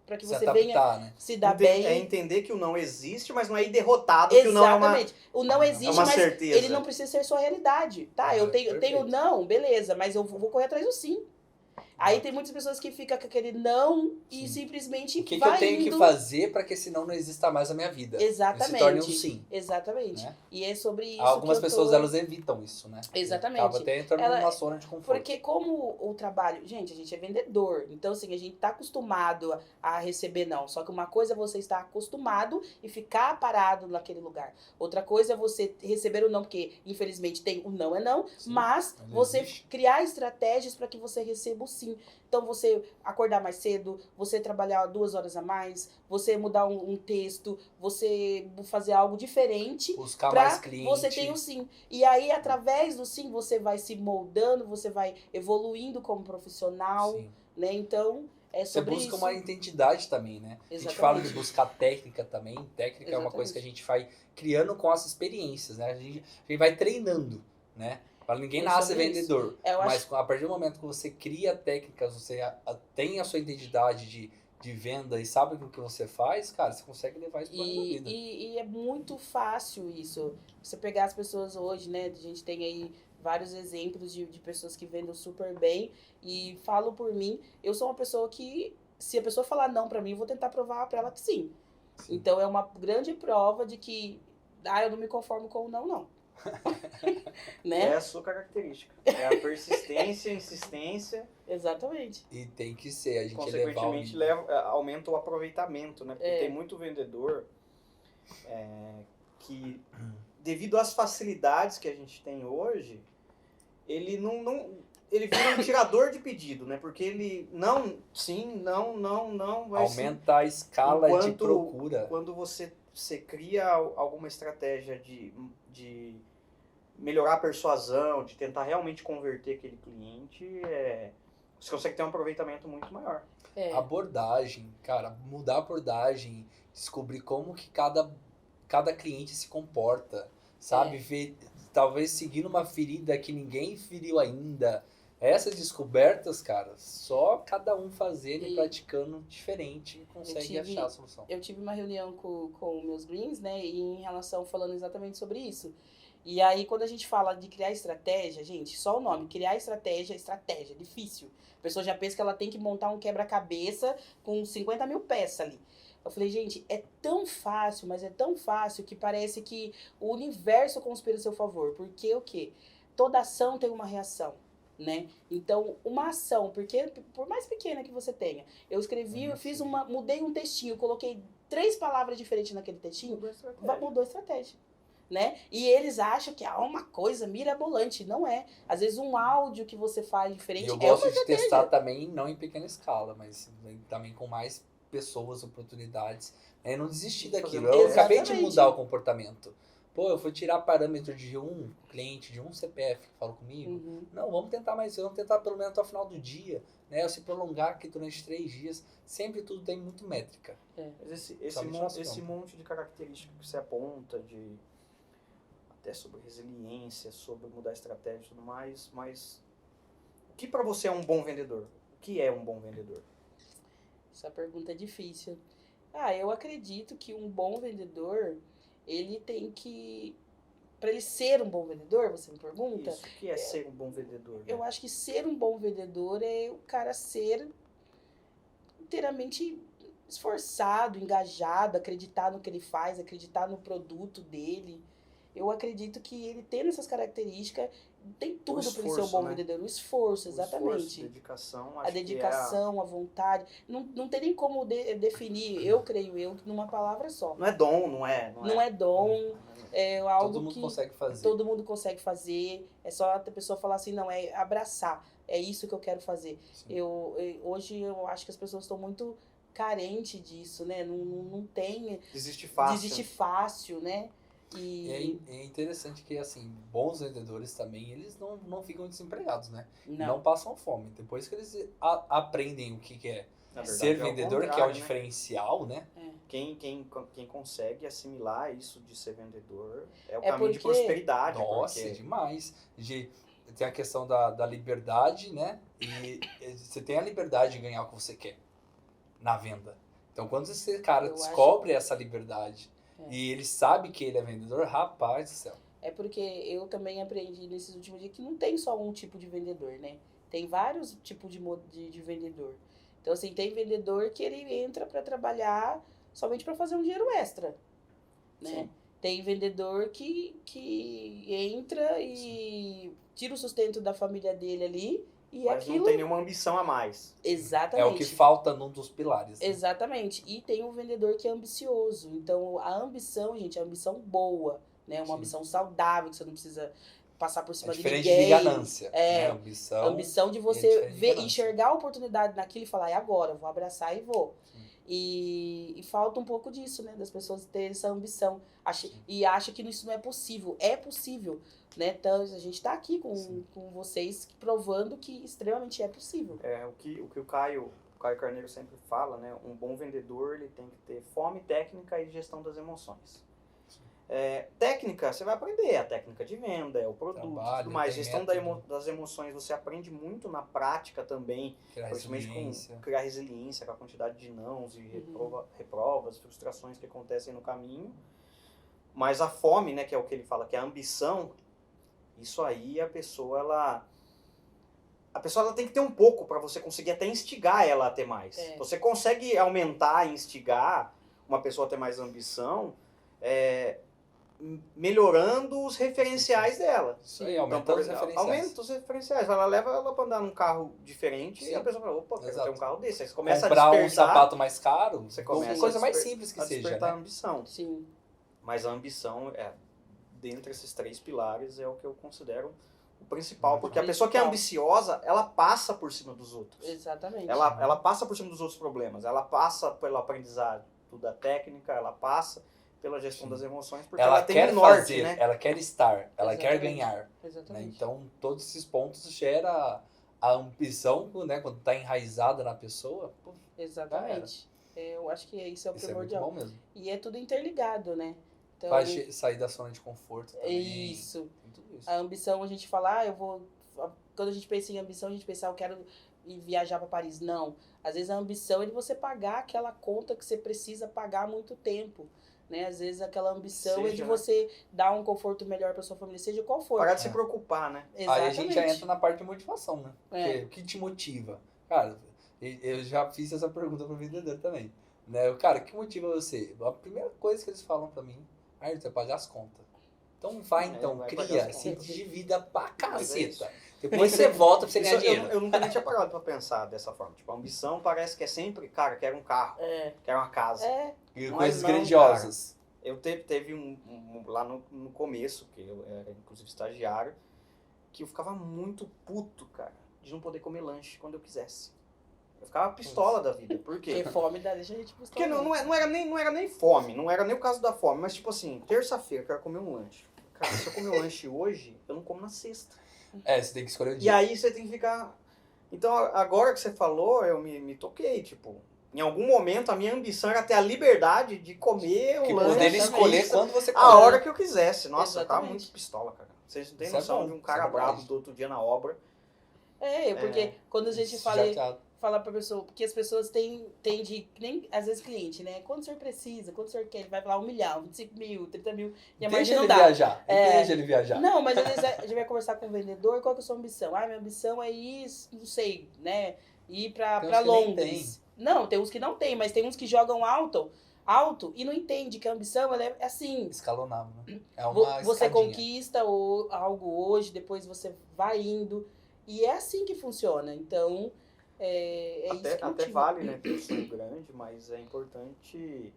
para que você venha se dar bem. É entender que o não existe, mas não é ir derrotado. Exatamente. Que o não é uma... O não existe, mas certeza. Ele não precisa ser sua realidade, tá? Eu tenho não, beleza, mas eu vou correr atrás do sim. Aí tem muitas pessoas que ficam com aquele não e simplesmente o que eu tenho que fazer para que esse não exista mais na minha vida? Exatamente. Se torne um sim. Exatamente. Né? E é sobre isso algumas pessoas, elas evitam isso, né? Exatamente. Acaba até entrando numa zona de conforto. Porque como o trabalho... Gente, a gente é vendedor. Então, assim, a gente tá acostumado a receber não. Só que uma coisa é você estar acostumado e ficar parado naquele lugar. Outra coisa é você receber o não, porque, infelizmente, tem o não é não. Sim, mas você criar estratégias para que você receba o sim. Então, você acordar mais cedo, você trabalhar 2 horas a mais, você mudar um texto, você fazer algo diferente. Buscar mais cliente. Você tem o sim. E aí, através do sim, você vai se moldando, você vai evoluindo como profissional, sim, né? Então, é sobre isso. Você busca uma identidade também, né? Exatamente. A gente fala de buscar técnica também. Técnica Exatamente. É uma coisa que a gente vai criando com as experiências, né? A gente vai treinando, né? Ninguém nasce vendedor, mas a partir do momento que você cria técnicas, você tem a sua identidade de de venda e sabe o que você faz, cara, você consegue levar isso para a vida. E é muito fácil isso. Você pegar as pessoas hoje, né? A gente tem aí vários exemplos de pessoas que vendem super bem. E falo por mim, eu sou uma pessoa que, se a pessoa falar não pra mim, eu vou tentar provar pra ela que sim. Então é uma grande prova de que eu não me conformo com o não. Né? É a sua característica. É a persistência, a insistência. Exatamente. E tem que ser, a gente consequentemente aumenta o aproveitamento, né? Porque tem muito vendedor que, devido às facilidades que a gente tem hoje, ele ele vira um tirador de pedido, né? Porque ele não, vai aumenta a escala de procura. Quando você cria alguma estratégia de melhorar a persuasão, de tentar realmente converter aquele cliente, você consegue ter um aproveitamento muito maior. Abordagem, cara, mudar a abordagem, descobrir como que cada cliente se comporta, sabe? Ver, talvez seguir uma ferida que ninguém feriu ainda. Essas descobertas, cara, só cada um fazendo e praticando diferente consegue achar a solução. Eu tive uma reunião com meus greens, né, e em relação, falando exatamente sobre isso. E aí, quando a gente fala de criar estratégia, gente, só o nome, criar estratégia, difícil. A pessoa já pensa que ela tem que montar um quebra-cabeça com 50 mil peças ali. Eu falei, gente, é tão fácil, mas é tão fácil que parece que o universo conspira a seu favor. Porque o quê? Toda ação tem uma reação, né? Então, uma ação, porque por mais pequena que você tenha, eu escrevi, mudei um textinho, coloquei 3 palavras diferentes naquele textinho, mudou a estratégia. Né? E eles acham que é uma coisa mirabolante. Não é. Às vezes um áudio que você faz diferente eu gosto de testar também, não em pequena escala, mas também com mais pessoas, oportunidades. Né? Não desistir daquilo. Eu acabei de mudar o comportamento. Pô, eu fui tirar parâmetro de um cliente, de um CPF que falou comigo. Não, vamos tentar mais, vamos tentar pelo menos até o final do dia. Né? Se prolongar aqui durante 3 dias. Sempre tudo tem muito métrica. Mas esse monte de características que você aponta, até sobre resiliência, sobre mudar a estratégia e tudo mais, mas o que para você é um bom vendedor? O que é um bom vendedor? Essa pergunta é difícil. Eu acredito que um bom vendedor, ele tem que... Para ele ser um bom vendedor, você me pergunta? Isso, o que é ser um bom vendedor? Né? Eu acho que ser um bom vendedor é o cara ser inteiramente esforçado, engajado, acreditar no que ele faz, acreditar no produto dele. Eu acredito que ele tendo essas características, tem tudo para ele ser um bom vendedor. O esforço, exatamente. A dedicação, a dedicação, a vontade. Não tem nem como definir, eu creio, numa palavra só. Não é dom, não é dom. É algo todo mundo consegue fazer. Todo mundo consegue fazer. É só a pessoa falar assim, não, é abraçar. É isso que eu quero fazer. Hoje eu acho que as pessoas estão muito carentes disso, né? Não tem... Desiste fácil, né? E é interessante que, assim, bons vendedores também, eles não ficam desempregados, né? Não passam fome. Depois que eles aprendem o que é ser vendedor, que é o diferencial, né? Quem consegue assimilar isso de ser vendedor é o caminho de prosperidade. Nossa, é demais. Tem a questão da liberdade, né? E você tem a liberdade de ganhar o que você quer na venda. Então, quando esse cara descobre essa liberdade... E ele sabe que ele é vendedor, rapaz do céu. É porque eu também aprendi nesses últimos dias que não tem só um tipo de vendedor, né? Tem vários tipos de vendedor. Então, assim, tem vendedor que ele entra para trabalhar somente para fazer um dinheiro extra, né? Sim. Tem vendedor que entra e tira o sustento da família dele ali. Mas não tem nenhuma ambição a mais. Exatamente. É o que falta num dos pilares. Né? Exatamente. E tem um vendedor que é ambicioso. Então, a ambição, gente, é ambição boa, né? Uma ambição saudável, que você não precisa passar por cima de ninguém. Diferente de ganância. Né? Ambição de você enxergar a oportunidade naquilo e falar, é agora, vou abraçar e vou. E falta um pouco disso, né? Das pessoas terem essa ambição. E acha que isso não é possível. É possível. Né? Então, a gente está aqui com vocês provando que extremamente é possível. O que o Caio Carneiro sempre fala, né? Um bom vendedor ele tem que ter fome técnica e gestão das emoções. Técnica, você vai aprender a técnica de venda, o produto, tudo mais. Gestão das emoções, você aprende muito na prática também, principalmente com criar resiliência, com a quantidade de nãos e reprovas, frustrações que acontecem no caminho. Mas a fome, né, que é o que ele fala, que é a ambição, isso aí a pessoa ela tem que ter um pouco para você conseguir até instigar ela a ter mais. Você consegue aumentar e instigar uma pessoa a ter mais ambição, melhorando os referenciais dela. Isso aí, aumentando os referenciais. Aumenta os referenciais. Ela leva ela para andar num carro diferente e a pessoa fala, opa, quero ter um carro desse. Aí você começa comprar a despertar... um sapato mais caro, você começa coisa mais simples que seja, despertar né? a ambição. Sim. Mas a ambição, dentre esses 3 pilares, é o que eu considero o principal. Porque a pessoa que é ambiciosa, ela passa por cima dos outros. Exatamente. Ela passa por cima dos outros problemas. Ela passa pelo aprendizado da técnica, ela passa pela gestão das emoções, porque ela tem um norte, fazer, né? Ela quer estar, ela quer ganhar. Exatamente. Né? Então, todos esses pontos gera a ambição, né? Quando está enraizada na pessoa. Pô, exatamente. Eu acho que isso é o primordial. É muito bom mesmo. E é tudo interligado, né? Então, faz sair da zona de conforto também. Isso. A ambição, a gente fala, quando a gente pensa em ambição, a gente pensa, eu quero ir viajar para Paris. Não. Às vezes a ambição é de você pagar aquela conta que você precisa pagar há muito tempo. Né? Às vezes aquela ambição é de você dar um conforto melhor para sua família, seja qual for. Parar de se preocupar, né? Exatamente. Aí a gente já entra na parte de motivação, né? Porque, o que te motiva? Cara, eu já fiz essa pergunta pro vendedor também. Né? Cara, o que motiva você? A primeira coisa que eles falam pra mim, você vai pagar as contas. Então vai cria, se endivida pra caceta. Depois você volta pra você ganhar dinheiro. Eu nunca nem tinha parado pra pensar dessa forma. Tipo, a ambição parece que é sempre, cara, quero um carro, quero uma casa. E coisas grandiosas. Cara, eu teve lá no começo, que eu era inclusive estagiário, que eu ficava muito puto, cara, de não poder comer lanche quando eu quisesse. Eu ficava pistola da vida. Por quê? Porque fome deixa a gente pistola. Porque não era nem fome, não era nem o caso da fome, mas tipo assim, terça-feira eu quero comer um lanche. Cara, se eu comer um lanche hoje, eu não como na sexta. Você tem que escolher o dia. E aí você tem que ficar... Então, agora que você falou, eu me toquei, tipo... Em algum momento, a minha ambição era ter a liberdade de comer um lanche. Poder escolher quando você comer. A hora que eu quisesse. Nossa, exatamente. Eu tava muito pistola, cara. Vocês não têm noção de um cara brabo do outro dia na obra. Porque quando a gente fala pra pessoa, porque as pessoas têm de, nem às vezes cliente, né? Quando o senhor precisa, quando o senhor quer, ele vai falar 1 milhão, 25 mil, 30 mil, e a margem não dá. Deixa ele viajar. Não, mas às vezes a gente vai conversar com o vendedor, qual que é a sua ambição? Minha ambição é ir, não sei, né? Ir pra Londres. Não, tem uns que não tem, mas tem uns que jogam alto e não entende que a ambição ela é assim. Escalonável, né? É uma você escadinha. conquista algo hoje, depois você vai indo. E é assim que funciona. Então, até vale, né, ter um sonho grande, mas é importante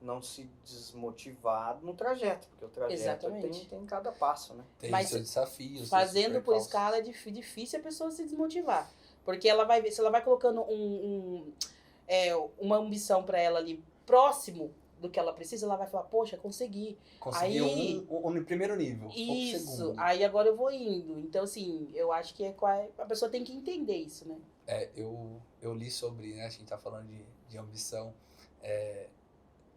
não se desmotivar no trajeto, porque o trajeto tem cada passo, né? Tem seus desafios. Fazendo por escala é difícil a pessoa se desmotivar. Porque ela vai ver, se ela vai colocando uma ambição para ela ali próximo do que ela precisa, ela vai falar, poxa, consegui. Consegui um primeiro nível. Isso, aí agora eu vou indo. Então, assim, eu acho que a pessoa tem que entender isso, né? Eu li sobre, né, a gente tá falando de ambição,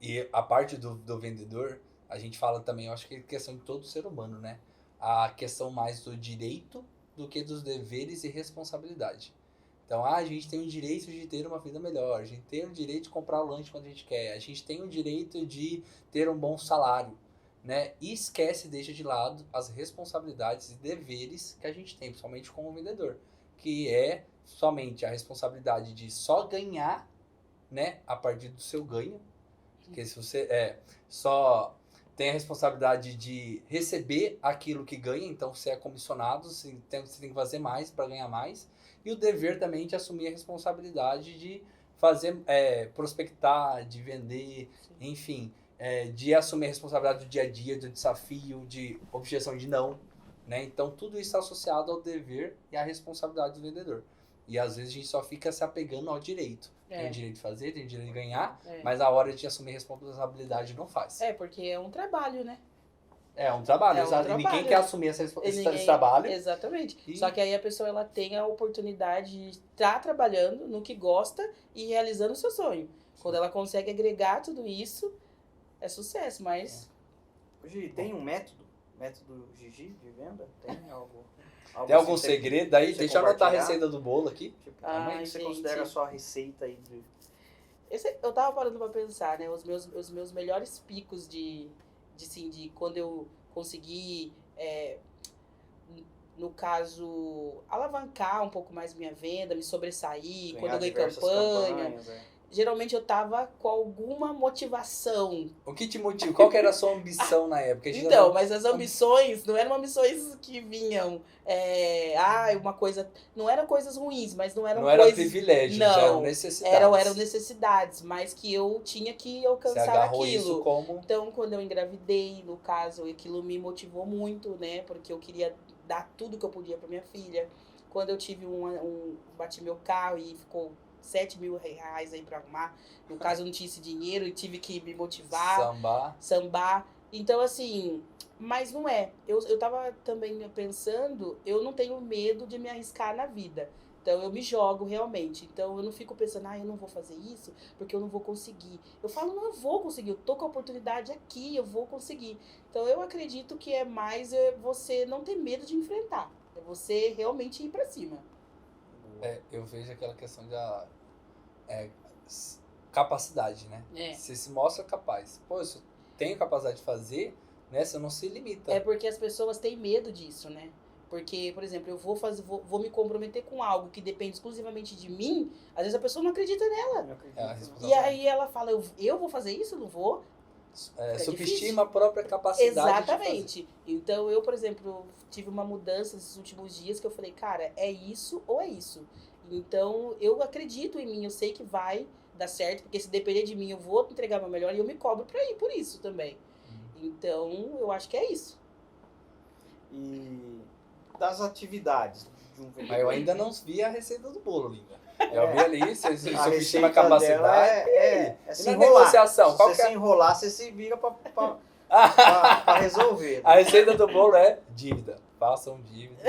e a parte do vendedor, a gente fala também, eu acho que é questão de todo ser humano, né? A questão mais do direito do que dos deveres e responsabilidade. Então, a gente tem o direito de ter uma vida melhor, a gente tem o direito de comprar o lanche quando a gente quer, a gente tem o direito de ter um bom salário, né? E deixa de lado as responsabilidades e deveres que a gente tem, principalmente como vendedor, que é somente a responsabilidade de só ganhar, né, a partir do seu ganho, porque se você só tem a responsabilidade de receber aquilo que ganha, então você é comissionado, você tem que fazer mais para ganhar mais, e o dever também de assumir a responsabilidade de fazer, prospectar, de vender, enfim, de assumir a responsabilidade do dia a dia, do desafio, de objeção de não, né? Então tudo isso está associado ao dever e à responsabilidade do vendedor. E às vezes a gente só fica se apegando ao direito. Tem o direito de fazer, tem o direito de ganhar, mas a hora de assumir responsabilidade não faz. Porque é um trabalho, né? É um trabalho, exato. Ninguém quer assumir esse trabalho. Exatamente. Só que aí a pessoa ela tem a oportunidade de estar trabalhando no que gosta e realizando o seu sonho. Quando ela consegue agregar tudo isso, é sucesso, mas... Gi, tem um método Gigi de venda? Tem algo tem algum assim, segredo aí? Deixa eu anotar a receita do bolo aqui. Tipo, como é que você considera a sua receita aí de... Eu tava parando pra pensar, né? Os meus melhores picos de quando eu consegui, no caso, alavancar um pouco mais minha venda, me sobressair, quando eu ganhei campanha. Geralmente eu tava com alguma motivação. O que te motiva? Qual que era a sua ambição na época? Então, mas as ambições não eram ambições que vinham, uma coisa... Não eram coisas ruins, mas não eram coisas... Não era privilégio, já eram necessidades. Eram necessidades, mas que eu tinha que alcançar Você agarrou aquilo. Isso como... Então, quando eu engravidei, no caso, aquilo me motivou muito, né? Porque eu queria dar tudo que eu podia pra minha filha. Quando eu tive bati meu carro e ficou... 7 mil reais aí pra arrumar. No caso, eu não tinha esse dinheiro e tive que me motivar. Sambar. Então, assim, mas não é. Eu tava também pensando, eu não tenho medo de me arriscar na vida. Então, eu me jogo realmente. Então, eu não fico pensando, eu não vou fazer isso porque eu não vou conseguir. Eu falo, não, eu vou conseguir. Eu tô com a oportunidade aqui, eu vou conseguir. Então, eu acredito que é mais você não ter medo de enfrentar. É você realmente ir pra cima. Eu vejo aquela questão da capacidade, né? Você se mostra capaz. Pô, eu tenho capacidade de fazer, né? Você não se limita. É porque as pessoas têm medo disso, né? Porque, por exemplo, eu vou me comprometer com algo que depende exclusivamente de mim, às vezes a pessoa não acredita nela. E aí ela fala, eu vou fazer isso? Eu não vou? Subestima a própria capacidade. Exatamente. De fazer. Então, eu, por exemplo, tive uma mudança nesses últimos dias que eu falei, cara, é isso ou é isso? Então, eu acredito em mim, eu sei que vai dar certo, porque se depender de mim, eu vou entregar meu melhor e eu me cobro pra ir por isso também. Então, eu acho que é isso. E das atividades de um vendedor? Mas eu ainda não vi a receita do bolo, Linda. Eu vi ali, você subestima a capacidade. É se enrolar. Negociação. Se você se enrolar, você se vira pra resolver. A receita do bolo é dívida. Façam dívida.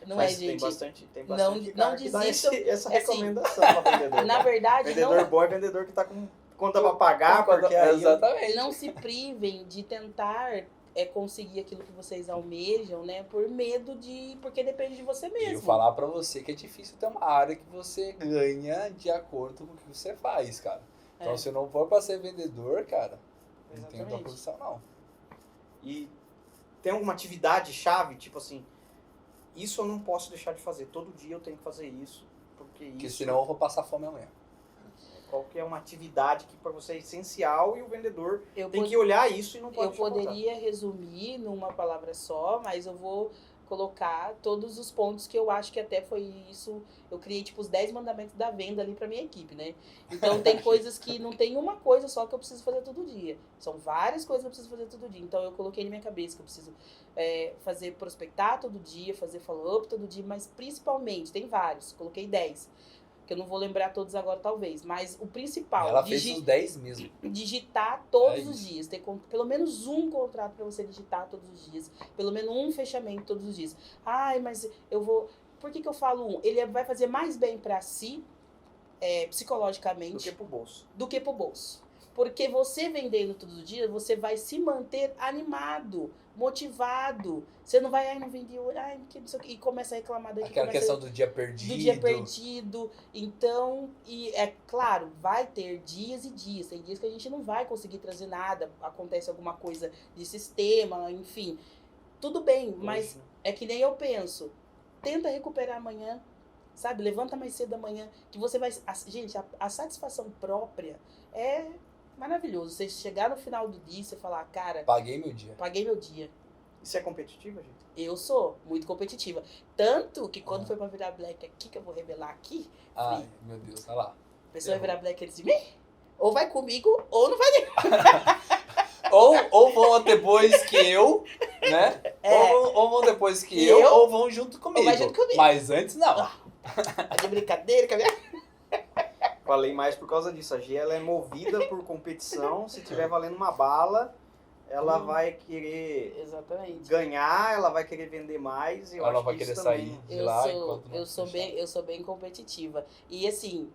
Não Mas gente. Tem bastante não desista. Essa recomendação para vendedor. Na verdade, vendedor bom é vendedor que tá com conta para pagar, porque exatamente. Não se privem de tentar conseguir aquilo que vocês almejam, né? Por medo porque depende de você mesmo. E eu falar pra você que é difícil ter uma área que você ganha de acordo com o que você faz, cara. Então, se não for pra ser vendedor, cara, não tem outra posição, não. E tem alguma atividade chave, tipo assim, isso eu não posso deixar de fazer. Todo dia eu tenho que fazer isso, porque senão eu vou passar fome amanhã. Qual que é uma atividade que para você é essencial e o vendedor tem que olhar isso e não pode deixar. Eu poderia resumir numa palavra só, mas eu vou colocar todos os pontos que eu acho que até foi isso. Eu criei tipo os 10 mandamentos da venda ali pra minha equipe, né? Então tem coisas que não tem uma coisa só que eu preciso fazer todo dia. São várias coisas que eu preciso fazer todo dia. Então eu coloquei na minha cabeça que eu preciso fazer prospectar todo dia, fazer follow-up todo dia, mas principalmente, tem vários, coloquei 10. Que eu não vou lembrar todos agora, talvez. Mas o principal... Ela fez os 10 mesmo. Digitar todos os dias. Ter pelo menos um contrato para você digitar todos os dias. Pelo menos um fechamento todos os dias. Mas eu vou... Por que eu falo um? Ele vai fazer mais bem para si, psicologicamente... Do que pro bolso. Porque você vendendo todos os dias, você vai se manter animado, motivado. Você não vai, não vendi hoje, que não sei o que, e começa a reclamar daqui. Aquela questão do dia perdido. Do dia perdido. Então, e é claro, vai ter dias e dias. Tem dias que a gente não vai conseguir trazer nada, acontece alguma coisa de sistema, enfim. Tudo bem, mas é que nem eu penso. Tenta recuperar amanhã, sabe? Levanta mais cedo amanhã, que você vai... Gente, a satisfação própria é... maravilhoso. Você chegar no final do dia e você falar, cara... Paguei meu dia. E você é competitiva, gente? Eu sou muito competitiva. Tanto que quando foi pra virar black aqui, que eu vou revelar aqui... Ai, meu Deus, olha lá. A pessoa vai virar black de mim? Ou vai comigo, ou não vai nem. ou vão depois que eu, né? Ou vão depois que eu, ou vão junto comigo. Ou vai junto comigo. Mas antes, não. Tá de brincadeira, cabelo. Falei mais por causa disso. A Gia, ela é movida por competição. Se tiver valendo uma bala, ela vai querer Exatamente. ganhar, ela vai querer vender mais e ela vai querer sair de lá eu sou bem competitiva. E assim,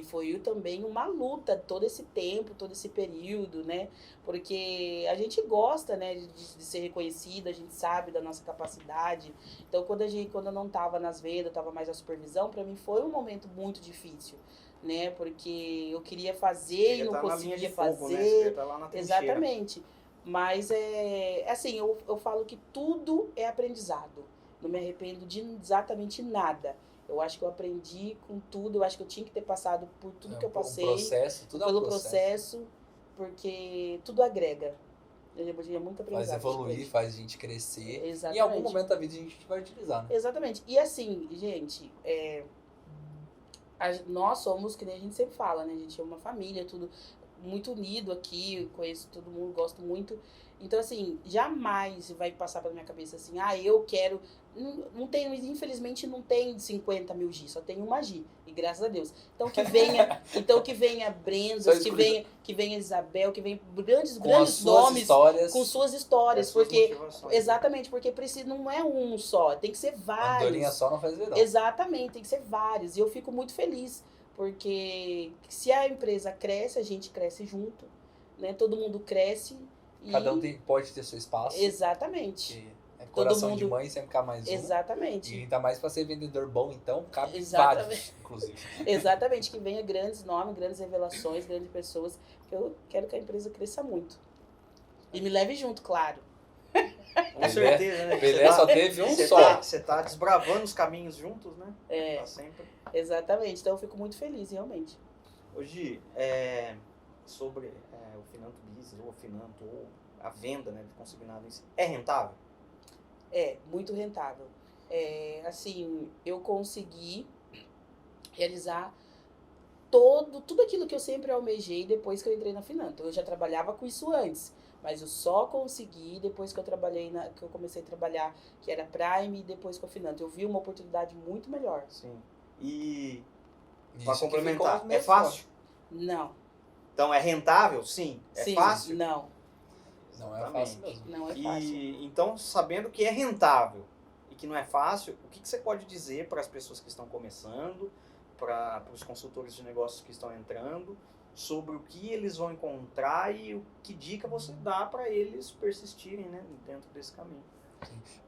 foi também uma luta todo esse tempo, todo esse período, né? Porque a gente gosta, né, de ser reconhecida, a gente sabe da nossa capacidade. Então, quando eu não estava nas vendas, eu estava mais na supervisão, para mim foi um momento muito difícil, né? Porque eu queria fazer e não conseguia fazer. Né? Lá na exatamente. Mas assim, eu falo que tudo é aprendizado. Não me arrependo de exatamente nada. Eu acho que eu aprendi com tudo, eu acho que eu tinha que ter passado por tudo que eu passei. Pelo processo, porque tudo agrega. Eu tinha muito aprendizado. Faz evoluir, faz a gente crescer. Exatamente. E em algum momento da vida a gente vai utilizar, né? Exatamente. E assim, gente, nós somos, que nem a gente sempre fala, né? A gente é uma família, tudo muito unido aqui, conheço todo mundo, gosto muito. Então, assim, jamais vai passar pela minha cabeça assim, eu quero... Não tem, infelizmente, não tem 50 mil G, só tem uma G, e graças a Deus. Então, que venha Brendas, que venha Isabel, que venha grandes nomes, com suas histórias, porque exatamente, porque precisa, não é um só, tem que ser vários. Andorinha só não faz verão. Exatamente, tem que ser vários, e eu fico muito feliz. Porque se a empresa cresce, a gente cresce junto, né? Todo mundo cresce. Cada um pode ter seu espaço. Exatamente. Coração de mãe sempre cabe mais um. Exatamente. E ainda mais para ser vendedor bom, então cabe vários, inclusive. Exatamente, que venha grandes nomes, grandes revelações, grandes pessoas, que eu quero que a empresa cresça muito. E me leve junto, claro. Com certeza, né? Pelé só teve um só. Você tá desbravando os caminhos juntos, né? Tá sempre. Exatamente, então eu fico muito feliz, realmente. Hoje, sobre o Finanto Business, ou o Finanto, ou a venda, né, de consignado em si, é rentável? É, muito rentável. Assim, eu consegui realizar tudo aquilo que eu sempre almejei depois que eu entrei na Finanto. Eu já trabalhava com isso antes, mas eu só consegui depois que eu que eu comecei a trabalhar, que era Prime, e depois com a Finanto. Eu vi uma oportunidade muito melhor. Sim. E para complementar, é fácil? Não. Então é rentável? Sim. É fácil? Não. Não é fácil mesmo. Não é fácil. Então, sabendo que é rentável e que não é fácil, o que você pode dizer para as pessoas que estão começando, para os consultores de negócios que estão entrando, sobre o que eles vão encontrar e que dica você dá para eles persistirem, né, dentro desse caminho?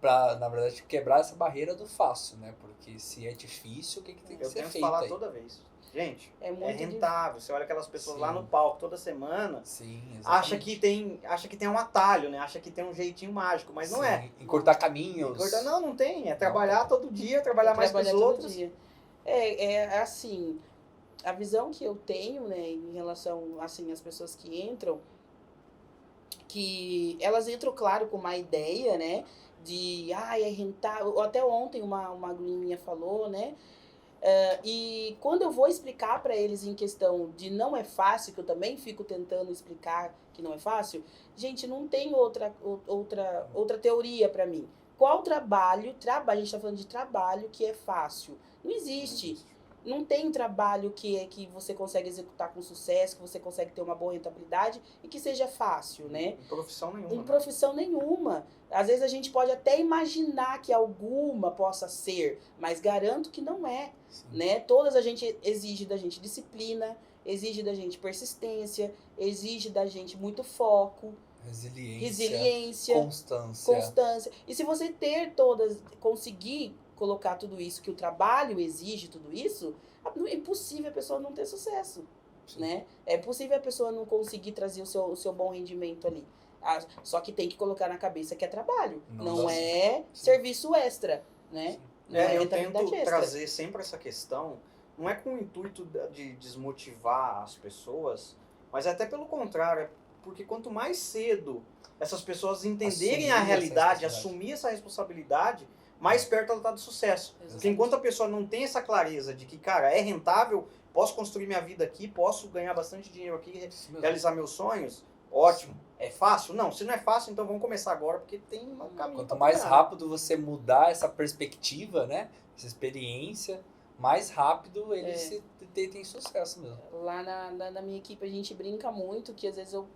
Para, na verdade, quebrar essa barreira do fácil, né? Porque se é difícil, o que tem que ser feito? Eu tento falar aí? Toda vez. Gente, é rentável. Você olha aquelas pessoas lá no palco toda semana, Sim, acha que tem um atalho, né? Acha que tem um jeitinho mágico, mas não é. Encurtar caminhos. Não tem. É trabalhar todo dia, trabalhar mais que os outros. Dia. Assim, a visão que eu tenho, né, em relação, assim, às pessoas que entram, que elas entram, claro, com uma ideia, né, de, é rentável. Até ontem uma aluna minha falou, né, e quando eu vou explicar para eles em questão de não é fácil, que eu também fico tentando explicar que não é fácil, gente, não tem outra teoria para mim. Qual trabalho, a gente está falando de trabalho que é fácil? Não existe. Não tem trabalho que você consegue executar com sucesso, que você consegue ter uma boa rentabilidade e que seja fácil, né? Em profissão nenhuma. Em profissão nenhuma. Às vezes a gente pode até imaginar que alguma possa ser, mas garanto que não é, né? Todas a gente exige da gente disciplina, exige da gente persistência, exige da gente muito foco, resiliência, constância. E se você conseguir colocar tudo isso, que o trabalho exige tudo isso, é impossível a pessoa não ter sucesso, né? É possível a pessoa não conseguir trazer o seu bom rendimento ali. Só que tem que colocar na cabeça que é trabalho, não é serviço extra, né? Eu tento trazer sempre essa questão, não é com o intuito de desmotivar as pessoas, mas até pelo contrário, porque quanto mais cedo essas pessoas entenderem a realidade, assumir essa responsabilidade, mais perto ela está do sucesso. Exatamente. Porque enquanto a pessoa não tem essa clareza de que, cara, é rentável, posso construir minha vida aqui, posso ganhar bastante dinheiro aqui, realizar meus sonhos, ótimo. Sim. É fácil? Não, se não é fácil, então vamos começar agora, porque tem um caminho. Quanto mais rápido você mudar essa perspectiva, né, essa experiência, mais rápido eles tem sucesso mesmo. Lá na minha equipe a gente brinca muito, que às vezes eu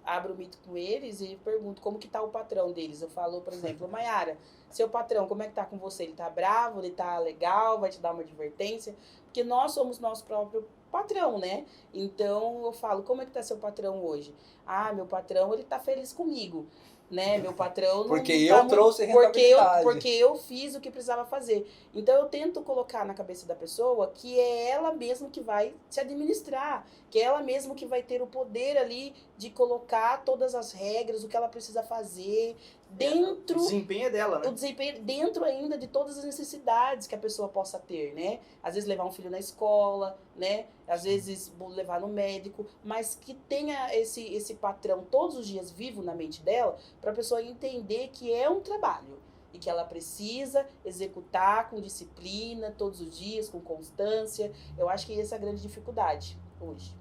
abro o mito com eles e pergunto como que tá o patrão deles. Eu falo, por exemplo, Maiara, seu patrão, como é que tá com você? Ele tá bravo? Ele tá legal? Vai te dar uma advertência? Porque nós somos nosso próprio patrão, né? Então eu falo, como é que tá seu patrão hoje? Ah, meu patrão, ele tá feliz comigo, né? Meu patrão porque não eu tá trouxe rentabilidade. porque eu fiz o que precisava fazer. Então eu tento colocar na cabeça da pessoa que é ela mesma que vai se administrar, que é ela mesma que vai ter o poder ali de colocar todas as regras, o que ela precisa fazer dentro... O desempenho é dela, né? O desempenho dentro ainda de todas as necessidades que a pessoa possa ter, né? Às vezes levar um filho na escola, né? Às vezes levar no médico, mas que tenha esse patrão todos os dias vivo na mente dela, para a pessoa entender que é um trabalho e que ela precisa executar com disciplina todos os dias, com constância. Eu acho que essa é a grande dificuldade hoje,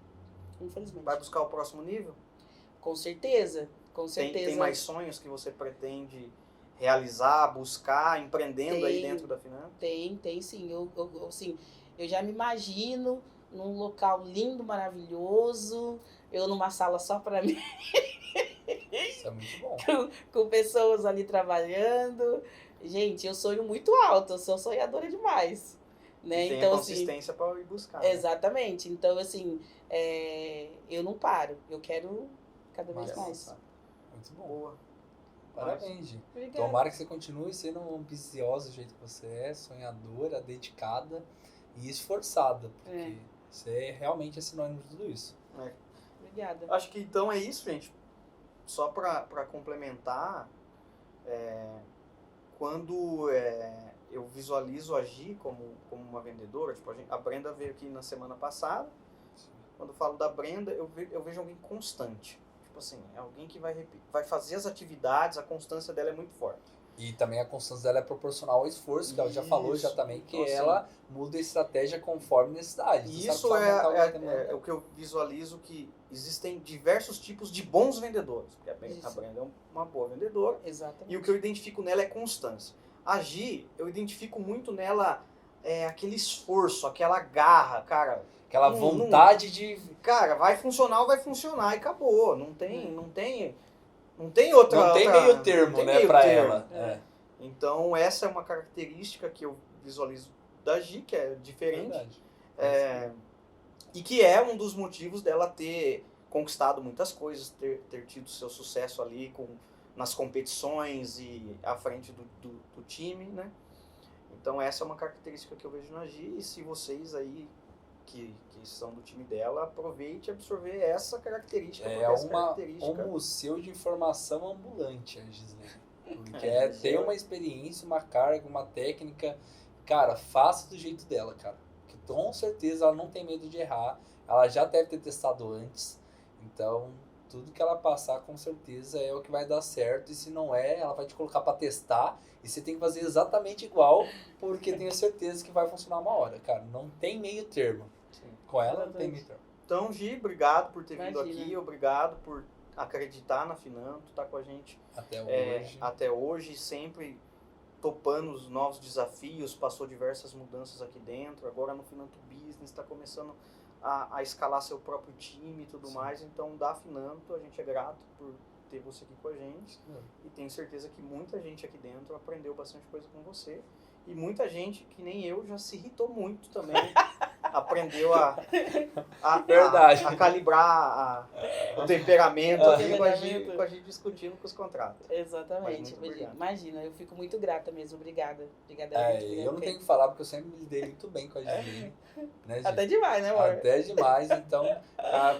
infelizmente. Vai buscar o próximo nível? Com certeza, com certeza. Tem mais sonhos que você pretende realizar, buscar, empreendendo aí dentro da Finanto? Tem sim. Eu já me imagino num local lindo, maravilhoso, eu numa sala só para mim. Isso é muito bom. com pessoas ali trabalhando. Gente, eu sonho muito alto, eu sou sonhadora demais. Né? E tem então, a consistência para ir buscar. Exatamente. Né? Então, assim, eu não paro. Eu quero cada vez mais. Muito bom. Boa. Parabéns, Gi. Obrigada. Tomara que você continue sendo ambiciosa do jeito que você é, sonhadora, dedicada e esforçada, porque você realmente é sinônimo de tudo isso. Obrigada. Acho que então é isso, gente. Só para complementar, quando eu visualizo a Gi como uma vendedora, tipo, a Brenda veio aqui na semana passada. Sim. Quando eu falo da Brenda, eu vejo alguém constante. Tipo assim, é alguém que vai fazer as atividades, a constância dela é muito forte. E também a constância dela é proporcional ao esforço, que ela já falou já também, que então, ela muda a estratégia conforme necessidade. Isso é o que eu visualizo, que existem diversos tipos de bons vendedores. Porque a Brenda é uma boa vendedora. Exatamente. E o que eu identifico nela é constância. A Gi, eu identifico muito nela aquele esforço, aquela garra, cara. Aquela vontade de... Cara, vai funcionar e acabou. Não tem outra... Não tem meio termo, né, pra ela. Então, essa é uma característica que eu visualizo da Gi, que é diferente. Verdade. E que é um dos motivos dela ter conquistado muitas coisas, ter tido seu sucesso ali nas competições e à frente do time, né? Então, essa é uma característica que eu vejo na Gi. E se vocês aí que são do time dela, aproveite e absorver essa característica. Um museu de informação ambulante, a Gislene. Porque ter uma experiência, uma carga, uma técnica. Cara, faça do jeito dela, cara. Que com certeza ela não tem medo de errar. Ela já deve ter testado antes. Então, tudo que ela passar, com certeza, é o que vai dar certo. E se não ela vai te colocar para testar. E você tem que fazer exatamente igual, porque tenho certeza que vai funcionar uma hora, cara. Não tem meio termo. Sim. Com ela não tem meio termo. Então, Gi, obrigado por ter vindo aqui. Obrigado por acreditar na Finanto, tá com a gente até hoje, sempre topando os novos desafios, passou diversas mudanças aqui dentro. Agora no Finanto Business está começando a escalar seu próprio time e tudo mais. Então, da Finanto, a gente é grato por ter você aqui com a gente. E tenho certeza que muita gente aqui dentro aprendeu bastante coisa com você. E muita gente, que nem eu, já se irritou muito também. Aprendeu a calibrar o temperamento aqui com a gente discutindo com os contratos. Exatamente. Imagina, eu fico muito grata mesmo. Obrigada. Eu não tenho que falar porque eu sempre me lidei muito bem com a Gislene. Né, até demais, né, amor? Até demais. Então,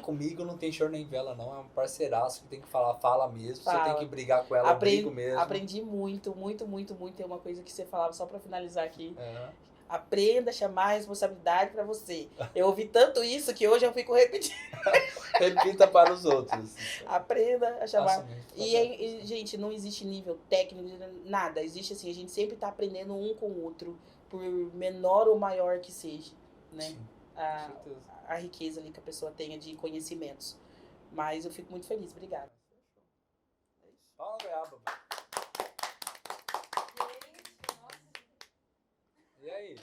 comigo não tem choro nem vela, não. É um parceiraço que tem que falar, fala mesmo. Você tem que brigar com ela, brigo mesmo. Aprendi muito. Tem uma coisa que você falava, só pra finalizar aqui. Aprenda a chamar a responsabilidade para você. Eu ouvi tanto isso que hoje eu fico repetindo. Repita para os outros. Aprenda a chamar. E, gente, não existe nível técnico, nada. Existe assim, a gente sempre está aprendendo um com o outro, por menor ou maior que seja, né? Sim, a riqueza ali que a pessoa tenha de conhecimentos. Mas eu fico muito feliz. Obrigada. Fala, Goiaba. E aí?